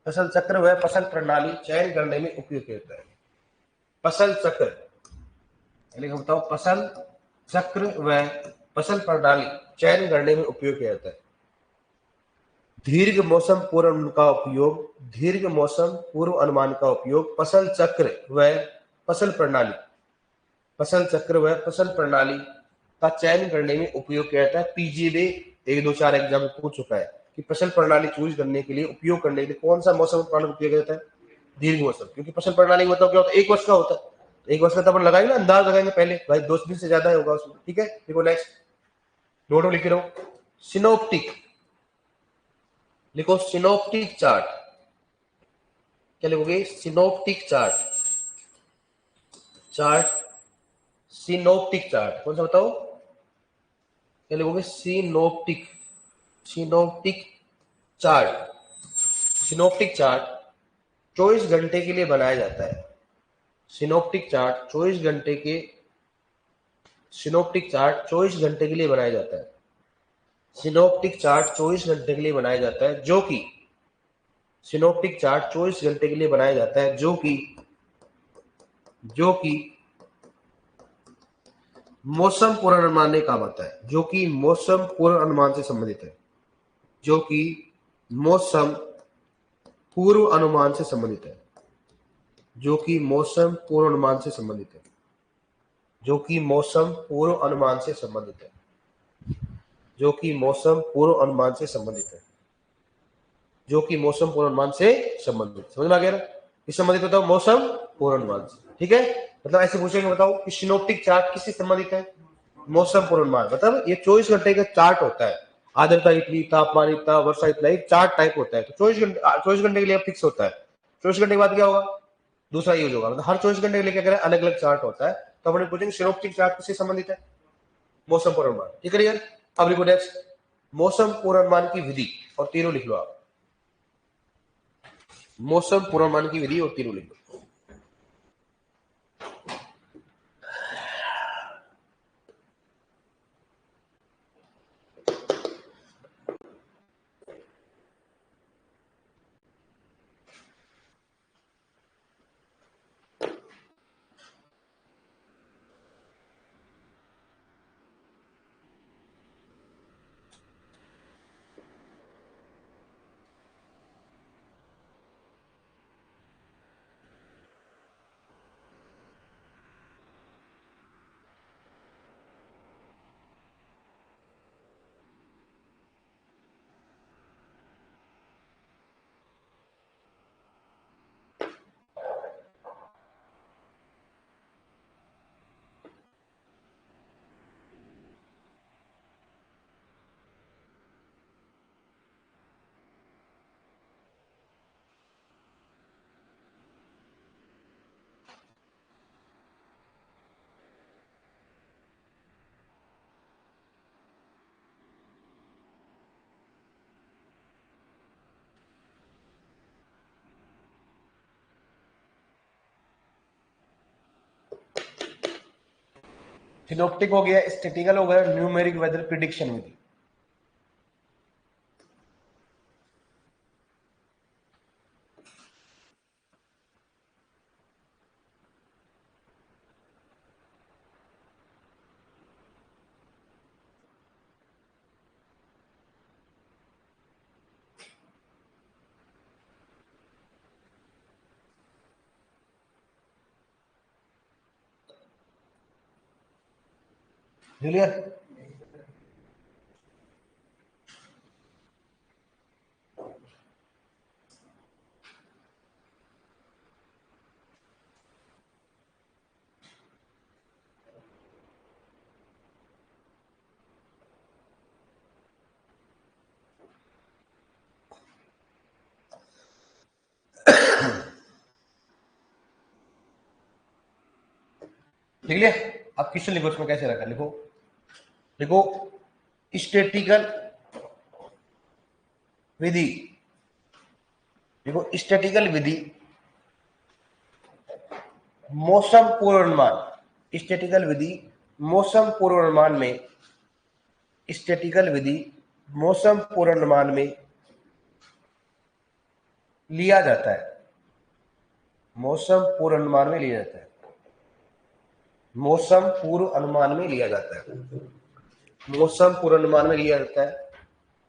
Speaker 1: फसल चक्र व फसल प्रणाली चयन करने में उपयोग किया जाता है। फसल चक्र, बताओ, फसल चक्र व फसल प्रणाली चयन करने में उपयोग किया जाता है। दीर्घ मौसम पूर्व अनुमान का उपयोग, दीर्घ मौसम पूर्व अनुमान का उपयोग फसल चक्र व फसल प्रणाली, फसल चक्र व फसल प्रणाली का चयन करने में उपयोग किया जाता है। पीजी में 1-2-4 एग्जाम पूछ चुका है कि फसल प्रणाली चूज करने के लिए, उपयोग करने के लिए कौन सा मौसम प्रणाली उपयोग किया जाता है? दीर्घ मौसम, क्योंकि फसल प्रणाली मतलब क्या होता है? 1 वर्ष का होता है। 1 वर्ष का तो अपन लगाएंगे ना, अंदाज लगाएंगे पहले, भाई 2 दिन से ज्यादा होगा उसमें, ठीक है? देखो नेक्स्ट, नोट लिख रहा हूं, सिनोप्टिक, लिखो सिनोप्टिक चार्ट। क्या लिखोगे? Synoptic chart, chart, synoptic chart कौन सा बताओ? क्या लिखोगे? Synoptic, synoptic chart, synoptic chart 24 घंटे के लिए बनाया जाता है। सिनोप्टिक चार्ट 24 घंटे के, सिनोप्टिक चार्ट 24 घंटे के लिए बनाया जाता है। सिनोप्टिक चार्ट 24 घंटे के लिए बनाया जाता है, जो कि सिनोप्टिक चार्ट 24 घंटे के लिए बनाया जाता है, जो कि मौसम पूर्वानुमान में काम आता है, जो कि मौसम पूर्वानुमान से संबंधित है, जो कि मौसम पूर्व अनुमान से संबंधित है, जो कि मौसम पूर्वानुमान से संबंधित है, जो कि मौसम पूर्व अनुमान से संबंधित है, जो कि मौसम पूर्व अनुमान से संबंधित है, जो कि मौसम पूर्वानुमान से संबंधित, समझ में आ गया ना? किस संबंधित होता है? मौसम पूर्वानुमान से, ठीक है? मतलब ऐसे पूछेंगे, बताओ कि सिनोप्टिक चार्ट किससे संबंधित है? मौसम पूर्वानुमान, मतलब ये 24 घंटे का चार्ट होता है। आर्द्रता इतनी, तापमान इतना, वर्षा इतना, एक चार्ट टाइप होता है। तो 24 घंटे के लिए फिक्स होता है। 24 घंटे के बाद क्या होगा? दूसरा यूज होगा। मतलब हर 24 घंटे के लिए क्या करें, अलग अलग चार्ट होता है। तो अपने पूछेंगे सिनोप्टिक चार्ट किससे संबंधित है? मौसम पूर्वानुमान, ठीक है यार? अब लिखो नेक्स्ट, मौसम पूर्वानुमान की विधि, और तीनों लिख लो आप। मौसम पूर्वानुमान की विधि और तीनों लिख लो। सिनोप्टिक हो गया, स्टैटिकल हो गया, न्यूमेरिक वेदर प्रिडिक्शन विधि। क्लियर? लिख लिया? अब क्वेश्चन लिखो, उसमें कैसे रखा, लिखो लिखो स्टैटिकल विधि, देखो स्टैटिकल विधि मौसम पूर्वानुमान, स्टैटिकल विधि मौसम पूर्वानुमान में, स्टैटिकल विधि मौसम पूर्वानुमान में लिया जाता है, मौसम पूर्वानुमान में लिया जाता है, मौसम पूर्व अनुमान में लिया जाता है, मौसम पूर्वानुमान में लिया जाता है।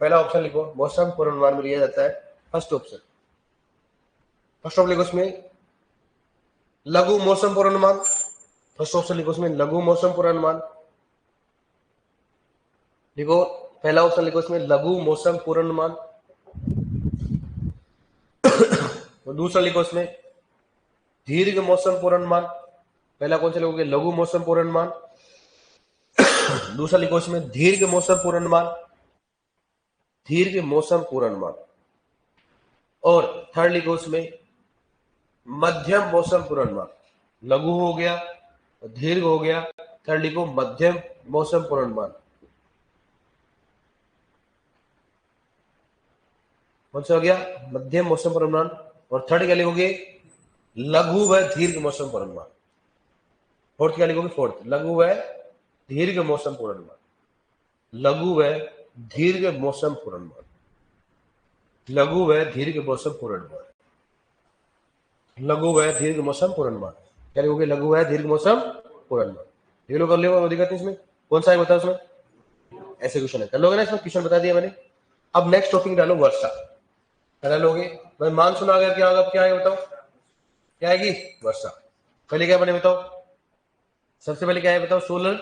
Speaker 1: पहला ऑप्शन लिखो, मौसम पूर्वानुमान में लिया जाता है, फर्स्ट ऑप्शन, फर्स्ट ऑप्शन लिखो उसमें लघु मौसम पूर्वानुमान, फर्स्ट ऑप्शन लिखो उसमें लघु मौसम पूर्वानुमान, लिखो पहला ऑप्शन लिखो उसमें लघु मौसम पूर्वानुमान, और दूसरा लिखो उसमें दीर्घ मौसम पूर्वानुमान। पहला कौन सा लिखोगे, लघु मौसम पूर्वानुमान, दूसरा लिखो उसमें दीर्घ मौसम पूर्वानुमान, दीर्घ मौसम पूर्वानुमान, और थर्ड लिखो उसमें मध्यम मौसम पूर्वानुमान। लघु हो गया, दीर्घ हो गया, थर्ड लिखो मध्यम मौसम पूर्वानुमान। कौन सा हो गया, मध्यम मौसम पूर्वानुमान, और थर्ड क्या लिखोगे, लघु व दीर्घ मौसम पूर्वानुमान। फोर्थ क्या लिखोगे, फोर्थ लघु व दीर्घ मौसम पूर्वानुमान, लघु व दीर्घ मौसम पूर्वानुमान, लघु व दीर्घ मौसम पूर्वानुमान, लघु व दीर्घ मौसम पूर्वानुमान। क्या लिखोगे, लघु व दीर्घ मौसम पूर्वानुमान। ये लोग कर लो, दिक्कत नहीं इसमें, कौन सा है बताओ उसमें, ऐसे क्वेश्चन है, कर लोगे ना इसमें, क्वेश्चन बता दिया मैंने। अब नेक्स्ट टॉपिक डालो वर्षा, क्या लोगे भाई, मानसून आ गया, क्या होगा, क्या है बताओ, क्या आएगी, वर्षा। पहले क्या बने बताओ, सबसे पहले क्या है बताओ, सोलर,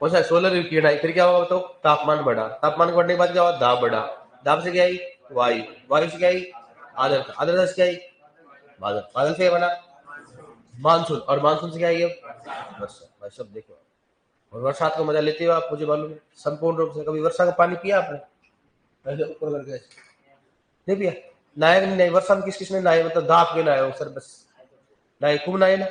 Speaker 1: कौन सा सोलर किरण, फिर क्या होगा बताओ, तापमान बढ़ा, तापमान बढ़ने के बाद क्या हुआ, दाब बढ़ा, दाब से क्या आई, वायु, वायु से क्या आई, आर्द्रता, आर्द्रता से क्या आई, बादल, बादल से क्या बना, मानसून, और मानसून से क्या आई अब वर्षा। भाई सब देखो, और बरसात का मजा लेते हो आप, मुझे मालूम है संपूर्ण रूप से। कभी वर्षा का पानी पिया आपने, ऐसे ऊपर करके ऐसे? नहीं पिया, नहाया नहीं, नहीं वर्षा में किस किसने नहाए, मतलब दाप के नहाए हो सर, बस नहाए, खूब नहाए ना।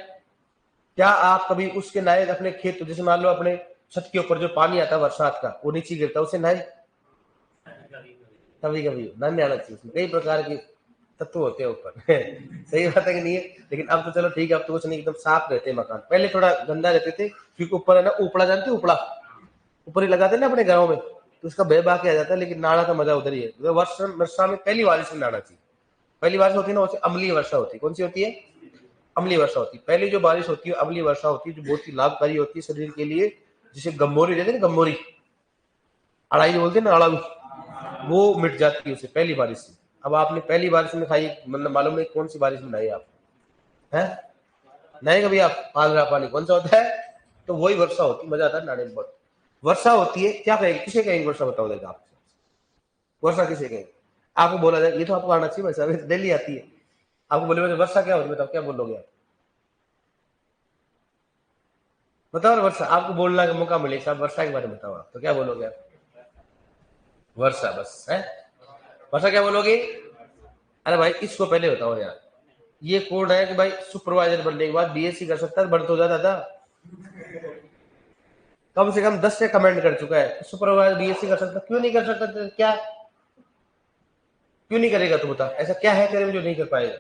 Speaker 1: क्या आप कभी उसके नहाए अपने खेत, जैसे मान लो अपने छत के ऊपर जो पानी आता है बरसात का, वो नीचे गिरता है, उसे नहाए? कभी कभी नहाने आना चाहिए, उसमें कई प्रकार के तत्व होते हैं ऊपर सही बात है कि नहीं है, लेकिन अब तो चलो ठीक है, अब तो कुछ नहीं, एकदम साफ रहते हैं मकान, पहले थोड़ा गंदा रहते थे, क्योंकि ऊपर है ना उपड़ा, जानते हो उपड़ा, ऊपर ही लगाते ना अपने गाँव में, तो उसका बह बहा के आ जाता है, लेकिन नाला का मजा उधर ही है। तो वर्षा में पहली बारिश में नहाना चाहिए, पहली बारिश होती है ना, उससे अम्लीय वर्षा होती है, कौन सी होती है, अम्लीय वर्षा होती है। पहली जो बारिश होती है अम्लीय वर्षा होती है, जो बहुत ही लाभकारी होती है शरीर के लिए, जिसे गम्मोरी कहते हैं ना, गम्मोरी, अड़ाई जो बोलते हैं ना, अड़ा, वो मिट जाती है उसे पहली बारिश से। अब आपने पहली बारिश में खाई, मतलब मालूम नहीं कौन सी बारिश में नहाई आप, है नहीं कभी आप, आंध्रा पानी कौन सा होता है, तो वही वर्षा होती है, मजा आता है नहाने में बहुत। वर्षा होती है, क्या कहेंगे, किसे कहेंगे वर्षा, बताओ देगा आप, वर्षा किसे कहेंगे, आपको बोला जाए, ये तो आपको आना चाहिए वैसे, डेली आती है, आपको बोले वर्षा क्या होती है, बताओ क्या बोलोगे आप, बताओ वर्षा, आपको बोलने का मौका मिले साहब वर्षा के बारे में बताओ आप, तो क्या बोलोगे आप, वर्षा बस है, वर्षा क्या बोलोगे। अरे भाई इसको पहले बताओ यार, ये कौन है कि भाई सुपरवाइजर बनने के बाद बीएससी कर सकता है, बढ़ तो जाता था, कम से कम 10 से कमेंट कर चुका है, सुपरवाइजर बीएससी कर सकता, क्यों नहीं कर सकता, क्या क्यों नहीं करेगा, तू बता, ऐसा क्या है तेरे में जो नहीं कर पाएगा।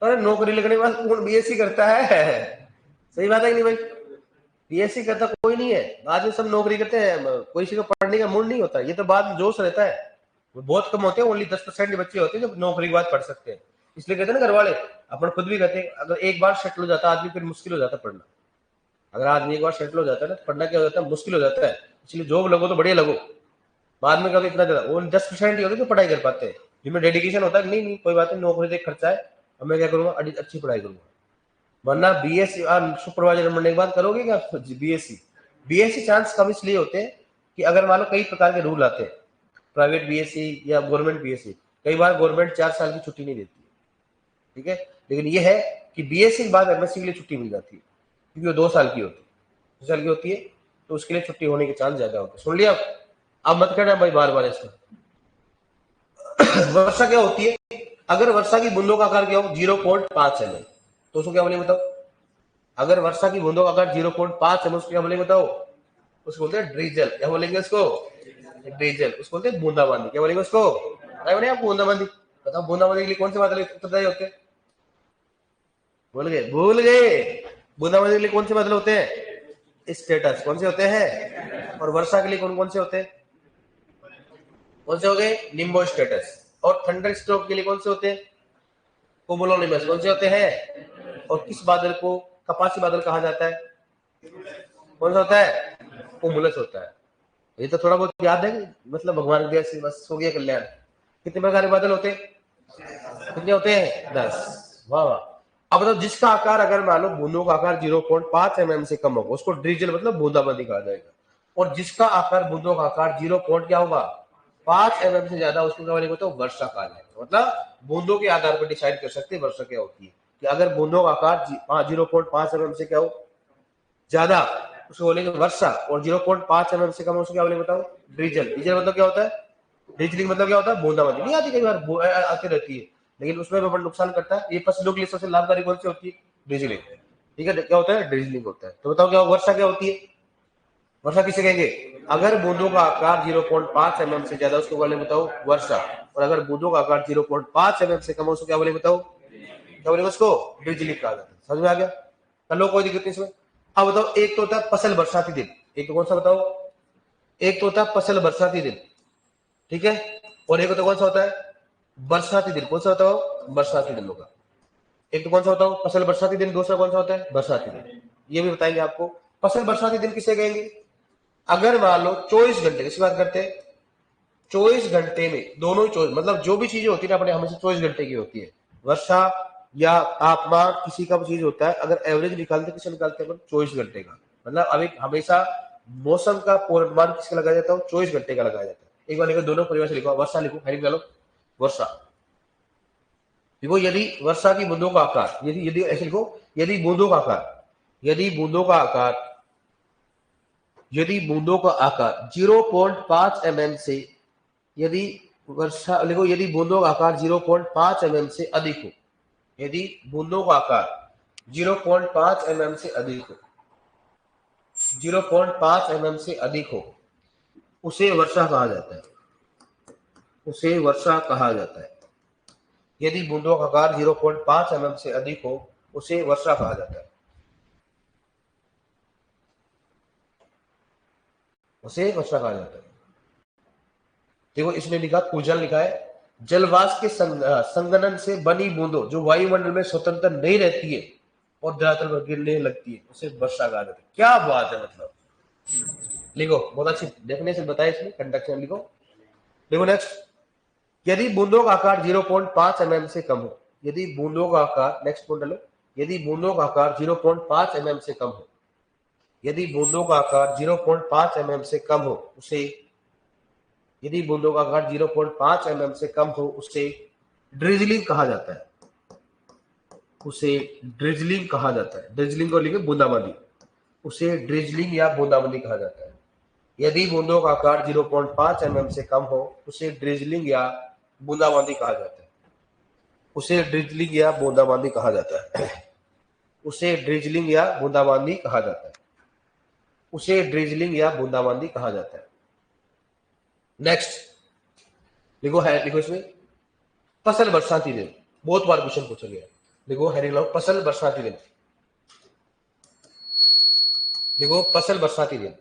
Speaker 1: अरे नौकरी लगने के बाद कौन बीएससी करता है, सही बात है कि नहीं भाई, बीएससी करता कोई नहीं है, बाद में सब नौकरी करते हैं, कोई किसी को पढ़ने का मूड नहीं होता, ये तो बाद में जोश रहता है, वो बहुत कम होते हैं, ओनली 10% बच्चे होते हैं जो नौकरी के बाद पढ़ सकते हैं। इसलिए कहते हैं ना घर वाले, अपन खुद भी कहते हैं, अगर एक बार सेटल हो जाता आदमी, फिर मुश्किल हो जाता पढ़ना, अगर आदमी एक बार सेटल हो जाता है ना, पढ़ना क्या हो जाता है, मुश्किल हो जाता है। इसलिए जॉब लगो तो बढ़िया लगो, बाद में कभी इतना ज्यादा, वो 10% ही होते जो पढ़ाई कर पाते हैं, जिनमें डेडिकेशन होता है, नहीं नहीं कोई बात नहीं, नौकरी से खर्चा है, अब मैं क्या करूंगा, अच्छी पढ़ाई करूंगा। वरना बीएससी सुपरवाइजर बनने के बाद करोगे क्या बीएससी, बीएससी चांस कम इसलिए होते हैं कि अगर मान लो कई प्रकार के रूल आते हैं, प्राइवेट बीएससी या गवर्नमेंट बीएससी, कई बार गवर्नमेंट 4 साल की छुट्टी नहीं देती है, ठीक है, लेकिन ये है कि बीएससी के बाद एमएससी के लिए छुट्टी मिल जाती है, क्योंकि वो 2 साल की होती है, 2 साल की होती है, तो उसके लिए छुट्टी होने के चांस ज्यादा होते हैं। सुन लिया, अब मत करना भाई बार बार इसका। वर्षा क्या होती है, अगर वर्षा की बूंदों का आकार क्या हो 0.5 mm, तो उसको क्या बोले बताओ, अगर वर्षा की बूंदों का आकार 0.5 है उसको क्या बोलेंगे बताओ? उसको बोलते हैं ड्रीजल। क्या बोलेंगे उसको? ड्रीजल। उसको बोलते हैं बूंदाबांदी। क्या बोलेंगे उसको? अरे बोले आप बूंदाबांदी। बताओ बूंदाबांदी के लिए कौन से बादल उत्तरदायी होते हैं? भूल गए? भूल गए। बूंदाबांदी के लिए कौन से बादल होते हैं? स्टेटस। कौन से होते हैं? और वर्षा के लिए कौन कौन से होते हैं? कौन से हो गए? निम्बो स्टेटस। और थंडर स्ट्रोक के लिए कौन से होते हैं? कुमुलोनिम्बस। कौन से होते हैं? और किस बादल को कपासी बादल कहा जाता है? कौन सा होता है? कुमुलस होता है। ये तो थोड़ा बहुत याद है, मतलब भगवान की दया से बस हो गया कल्याण। कितने प्रकार के बादल होते हैं? कितने होते हैं? 10। वाह वाह। अब बताओ, जिसका आकार अगर मान लो बूंदों का आकार 0.5 mm से कम होगा उसको ड्रिजल मतलब बूंदाबांदी कहा जाएगा। और जिसका आकार बूंदों का आकार 0 क्या होगा 5 mm से ज्यादा उसको क्या बोलेंगे तो वर्षा कहा जाएगा। मतलब बूंदों के आधार पर डिसाइड कर सकते हैं वर्षा क्या होती है, कि अगर बूंदों का आकार 0.5 mm से क्या हो ज्यादा उसको बोलेंगे वर्षा, और 0.5 mm से कम हो उसको क्या बोलेंगे बताओ? ड्रिजल। ड्रिजल मतलब क्या होता है? ड्रिजलिंग मतलब क्या होता है? बूंदाबांदी। नहीं आती, कई बार आती रहती है, लेकिन उसमें भी बड़ा नुकसान करता है। ये फसलों के लिए सबसे लाभकारी कौन सी होती है? ड्रिजलिंग। ठीक है, क्या होता है? ड्रिजलिंग होता है। तो बताओ क्या वर्षा क्या होती है? वर्षा किसे कहेंगे? अगर बूंदों का आकार 0.5 mm से ज्यादा उसको बोले बताओ वर्षा, और अगर बूंदों का आकार 0.5 mm से कम हो उसको क्या बोले बताओ? क्या बोलेंगे उसको? ड्रिजलिंग कहा जाता है। समझ में आ गया? कर लो, कोई दिक्कत नहीं इसमें। अब बताओ, एक तो होता है फसल बरसाती दिन, एक तो कौन सा बताओ? एक तो होता है फसल बरसाती दिन, ठीक है, और एक होता कौन सा होता है? बरसाती दिन। कौन सा होता है? बरसाती दिन होगा। एक तो कौन सा होता है? फसल बरसाती दिन। दूसरा कौन सा होता है? बरसाती दिन। ये भी बताएंगे आपको। फसल बरसाती दिन किसे कहेंगे? अगर मान लो 24 घंटे, किसी बात करते हैं 24 घंटे में, दोनों ही 24 मतलब जो भी चीजें होती है ना अपने हमेशा 24 घंटे की होती है। वर्षा या तापमान किसी का भी चीज होता है, अगर एवरेज निकालते किसे निकालते हैं? 24 घंटे का। मतलब अब एक हमेशा मौसम का पूर्वानुमान किसका लगाया जाता है? 24 घंटे का लगाया जाता है। एक बार लिखो, दोनों परिभाषा लिखो। वर्षा लिखो, हेडिंग डालो वर्षा। देखो, यदि वर्षा की बूंदों का आकार, यदि यदि ऐसे लिखो, यदि बूंदों का आकार, यदि बूंदों का आकार, यदि बूंदों का आकार 0.5 mm से, यदि वर्षा लिखो, यदि बूंदों का आकार 0.5 mm से अधिक हो, यदि बूंदों का आकार 0.5 mm से अधिक हो, 0.5 mm से अधिक हो, उसे वर्षा कहा जाता है। उसे वर्षा कहा जाता है। यदि बूंदों का आकार 0.5 mm से अधिक हो उसे वर्षा कहा जाता है। उसे वर्षा कहा जाता है। देखो, इसने लिखा, पूजन लिखा है, जलवाष्प के संगनन से बनी बूंदों जो वायुमंडल में स्वतंत्र नहीं रहती है और धरातल पर गिरने लगती है उसे वर्षा कहा जाता है। क्या बात है, मतलब लिखो, बहुत अच्छी देखने से बताया इसमें कंडक्शन। लिखो, देखो नेक्स्ट, यदि बूंदों का आकार 0.5 mm से कम हो, यदि बूंदों का आकार, नेक्स्ट पॉइंट डालो, यदि बूंदों का आकार 0.5 mm से कम हो, यदि बूंदों का आकार 0.5 mm से कम हो उसे, यदि बूंदों का आकार 0.5 mm से कम हो उसे ड्रिजलिंग कहा जाता है। उसे ड्रिजलिंग कहा जाता है। ड्रिजलिंग को लिखे बूंदाबांदी। उसे ड्रिजलिंग या बूंदाबांदी कहा जाता है। यदि बूंदों का आकार 0.5 mm से कम हो उसे ड्रिजलिंग या बूंदाबांदी कहा जाता है। उसे ड्रिजलिंग या बूंदाबांदी कहा जाता है। उसे ड्रिजलिंग या बूंदाबांदी कहा जाता है। उसे ड्रिजलिंग या बूंदाबांदी कहा जाता है। नेक्स्ट लिखो है, लिखो इसमें फसल बरसाती दिन। बहुत बार क्वेश्चन पूछा गया। लिखो हेडिंग लो, फसल बरसाती दिन। लिखो फसल बरसाती दिन।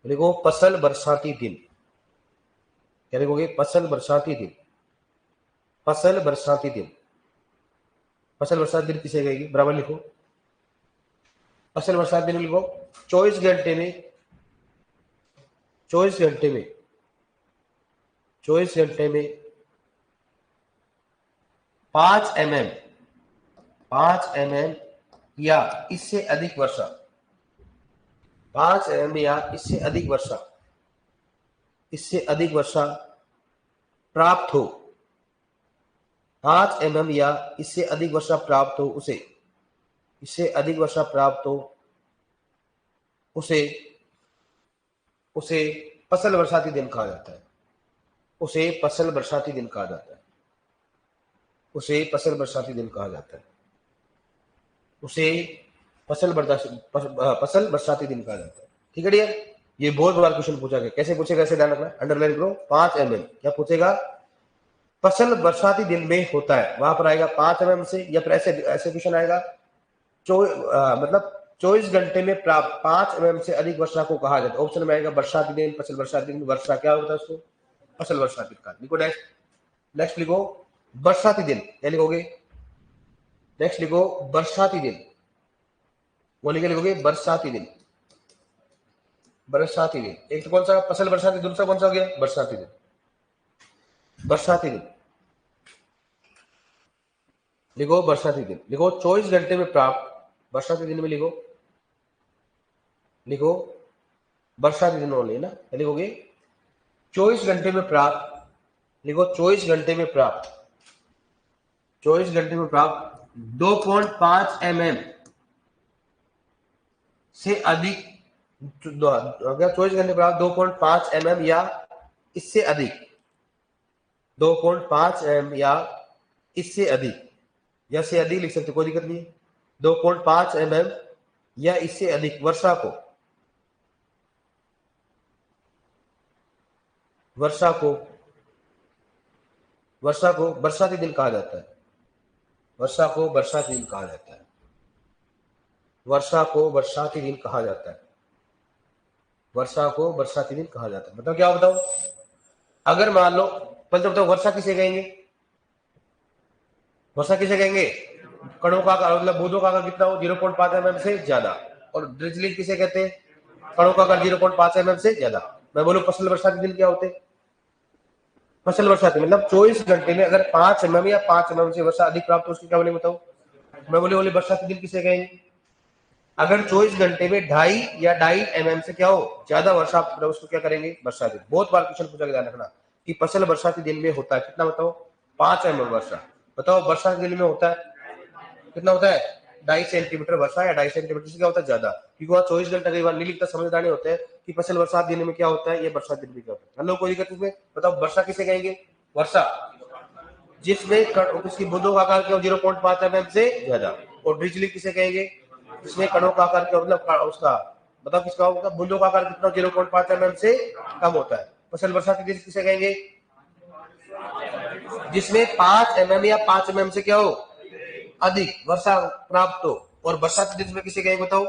Speaker 1: लिखो फसल बरसाती दिन। क्या लिखोगे? फसल बरसाती दिन। फसल बरसाती दिन। फसल बरसाती दिन किसे कहेगी? बराबर लिखो, फसल बरसाती दिन लिखो। 24 घंटे में, 24 घंटे में, 24 घंटे में 5 mm, 5 mm या इससे अधिक वर्षा, 5 mm या इससे अधिक वर्षा, इससे अधिक वर्षा प्राप्त हो, 5 mm या इससे अधिक वर्षा प्राप्त हो उसे, इससे अधिक वर्षा प्राप्त हो उसे, उसे फसल बरसाती दिन कहा जाता है। उसे फसल बरसाती दिन कहा जाता है। उसे फसल बरसाती दिन कहा जाता है। उसे फसल बरसाती दिन कहा जाता है। ठीक है डियर, ये बहुत बार क्वेश्चन पूछा गया। कैसे पूछेगा ऐसे ध्यान रखना, अंडरलाइन करो। 5 mm क्या पूछेगा, फसल बरसाती दिन में होता है, वहां पर आएगा 5 mm से, या फिर ऐसे ऐसे क्वेश्चन आएगा मतलब 24 घंटे में प्राप्त 5 mm से अधिक वर्षा को कहा जाता है। ऑप्शन में आएगा बरसाती दिन, फसल बरसाती दिन, वर्षा क्या होता है उसको, फसल बरसाती दिन। लिखो नेक्स्ट, नेक्स्ट लिखो बरसाती दिन, क्या लिखोगे, नेक्स्ट लिखो बरसाती दिन, वो लिखोगे बरसाती दिन, बरसाती दिन। एक तो कौन सा फसल बरसाती, दूसरा कौन सा हो गया बरसाती दिन, बरसाती दिन। लिखो बरसाती दिन, लिखो 24 घंटे में प्राप्त, बरसाती दिन में लिखो, लिखो बरसाती दिन ओनली ना, लिखोगे 24 घंटे में प्राप्त, लिखो 24 घंटे में प्राप्त, 24 घंटे में प्राप्त 2.5 mm से अधिक, 24 घंटे प्राप्त 2.5 mm या इससे अधिक, 2.5 mm या इससे अधिक, या से अधिक लिख सकते, कोई दिक्कत नहीं है। 2.5 mm या इससे अधिक वर्षा को, वर्षा को, वर्षा को बरसाती दिन कहा जाता है, वर्षा को बरसाती दिन कहा जाता है, वर्षा को बरसाती दिन कहा जाता है, वर्षा को बरसाती दिन कहा जाता है। बताओ क्या बताओ, अगर मान लो, पहले तो बताओ वर्षा किसे कहेंगे, वर्षा किसे कहेंगे, कणों का आकार, मतलब बूंदों का आकार कितना हो, 0.5 mm से ज्यादा। और ड्रिजलिंग किसे कहते हैं, कणों का आकार 0.5 mm से ज्यादा। मैं बोलूं फसल बरसाती दिन क्या होते, फसल बरसाती मतलब 24 घंटे में अगर 5 mm या 5 mm से वर्षा अधिक प्राप्त हो, उसकी क्या बोले बताओ। मैं बोले बरसाती दिन किसे कहेंगे, अगर 24 घंटे में 2.5 या 2.5 mm से क्या हो ज्यादा वर्षा, उसको क्या करेंगे बरसाती। बहुत बार क्वेश्चन पूछा, ध्यान रखना कि फसल बरसाती दिन में होता है कितना, बताओ 5 mm वर्षा। बताओ बरसाती दिन में होता है कितना, होता है 2.5 सेंटीमीटर वर्षा, या 2.5 सेंटीमीटर से क्या होता है ज्यादा, क्योंकि वहां 24 घंटे कई बार नहीं लिखता, समझदार नहीं होते हैं कि फसल बरसात दिन में क्या होता है, ये बरसात दिन में क्या होता है। हम लोग कोई दिक्कत इसमें, बताओ वर्षा किसे कहेंगे, वर्षा जिसमें उसकी बूंदों का आकार क्या हो 0.5 mm से ज्यादा। और बिजली किसे कहेंगे, जिसमें कणों का आकार क्या, मतलब उसका, बताओ किसका होगा, बूंदों का आकार कितना 0.5 mm से कम होता है। फसल बरसाती दिन किसे कहेंगे, जिसमें 5 mm या 5 mm से क्या हो अधिक वर्षा प्राप्त हो। और बरसाती दिन में किसे कहेंगे बताओ,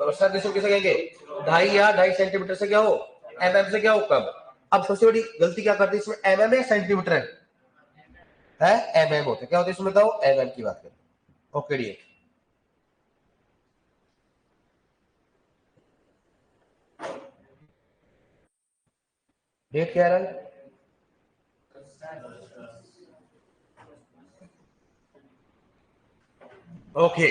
Speaker 1: बरसाती दिन किसे कहेंगे, 2.5 या 2.5 सेंटीमीटर से क्या हो, mm से क्या हो कम। अब सबसे बड़ी गलती क्या करती है इसमें, mm या सेंटीमीटर है, mm होते क्या होते हैं इसमें, बताओ mm की बात करें। ओके डी, डेट क्या है, ओके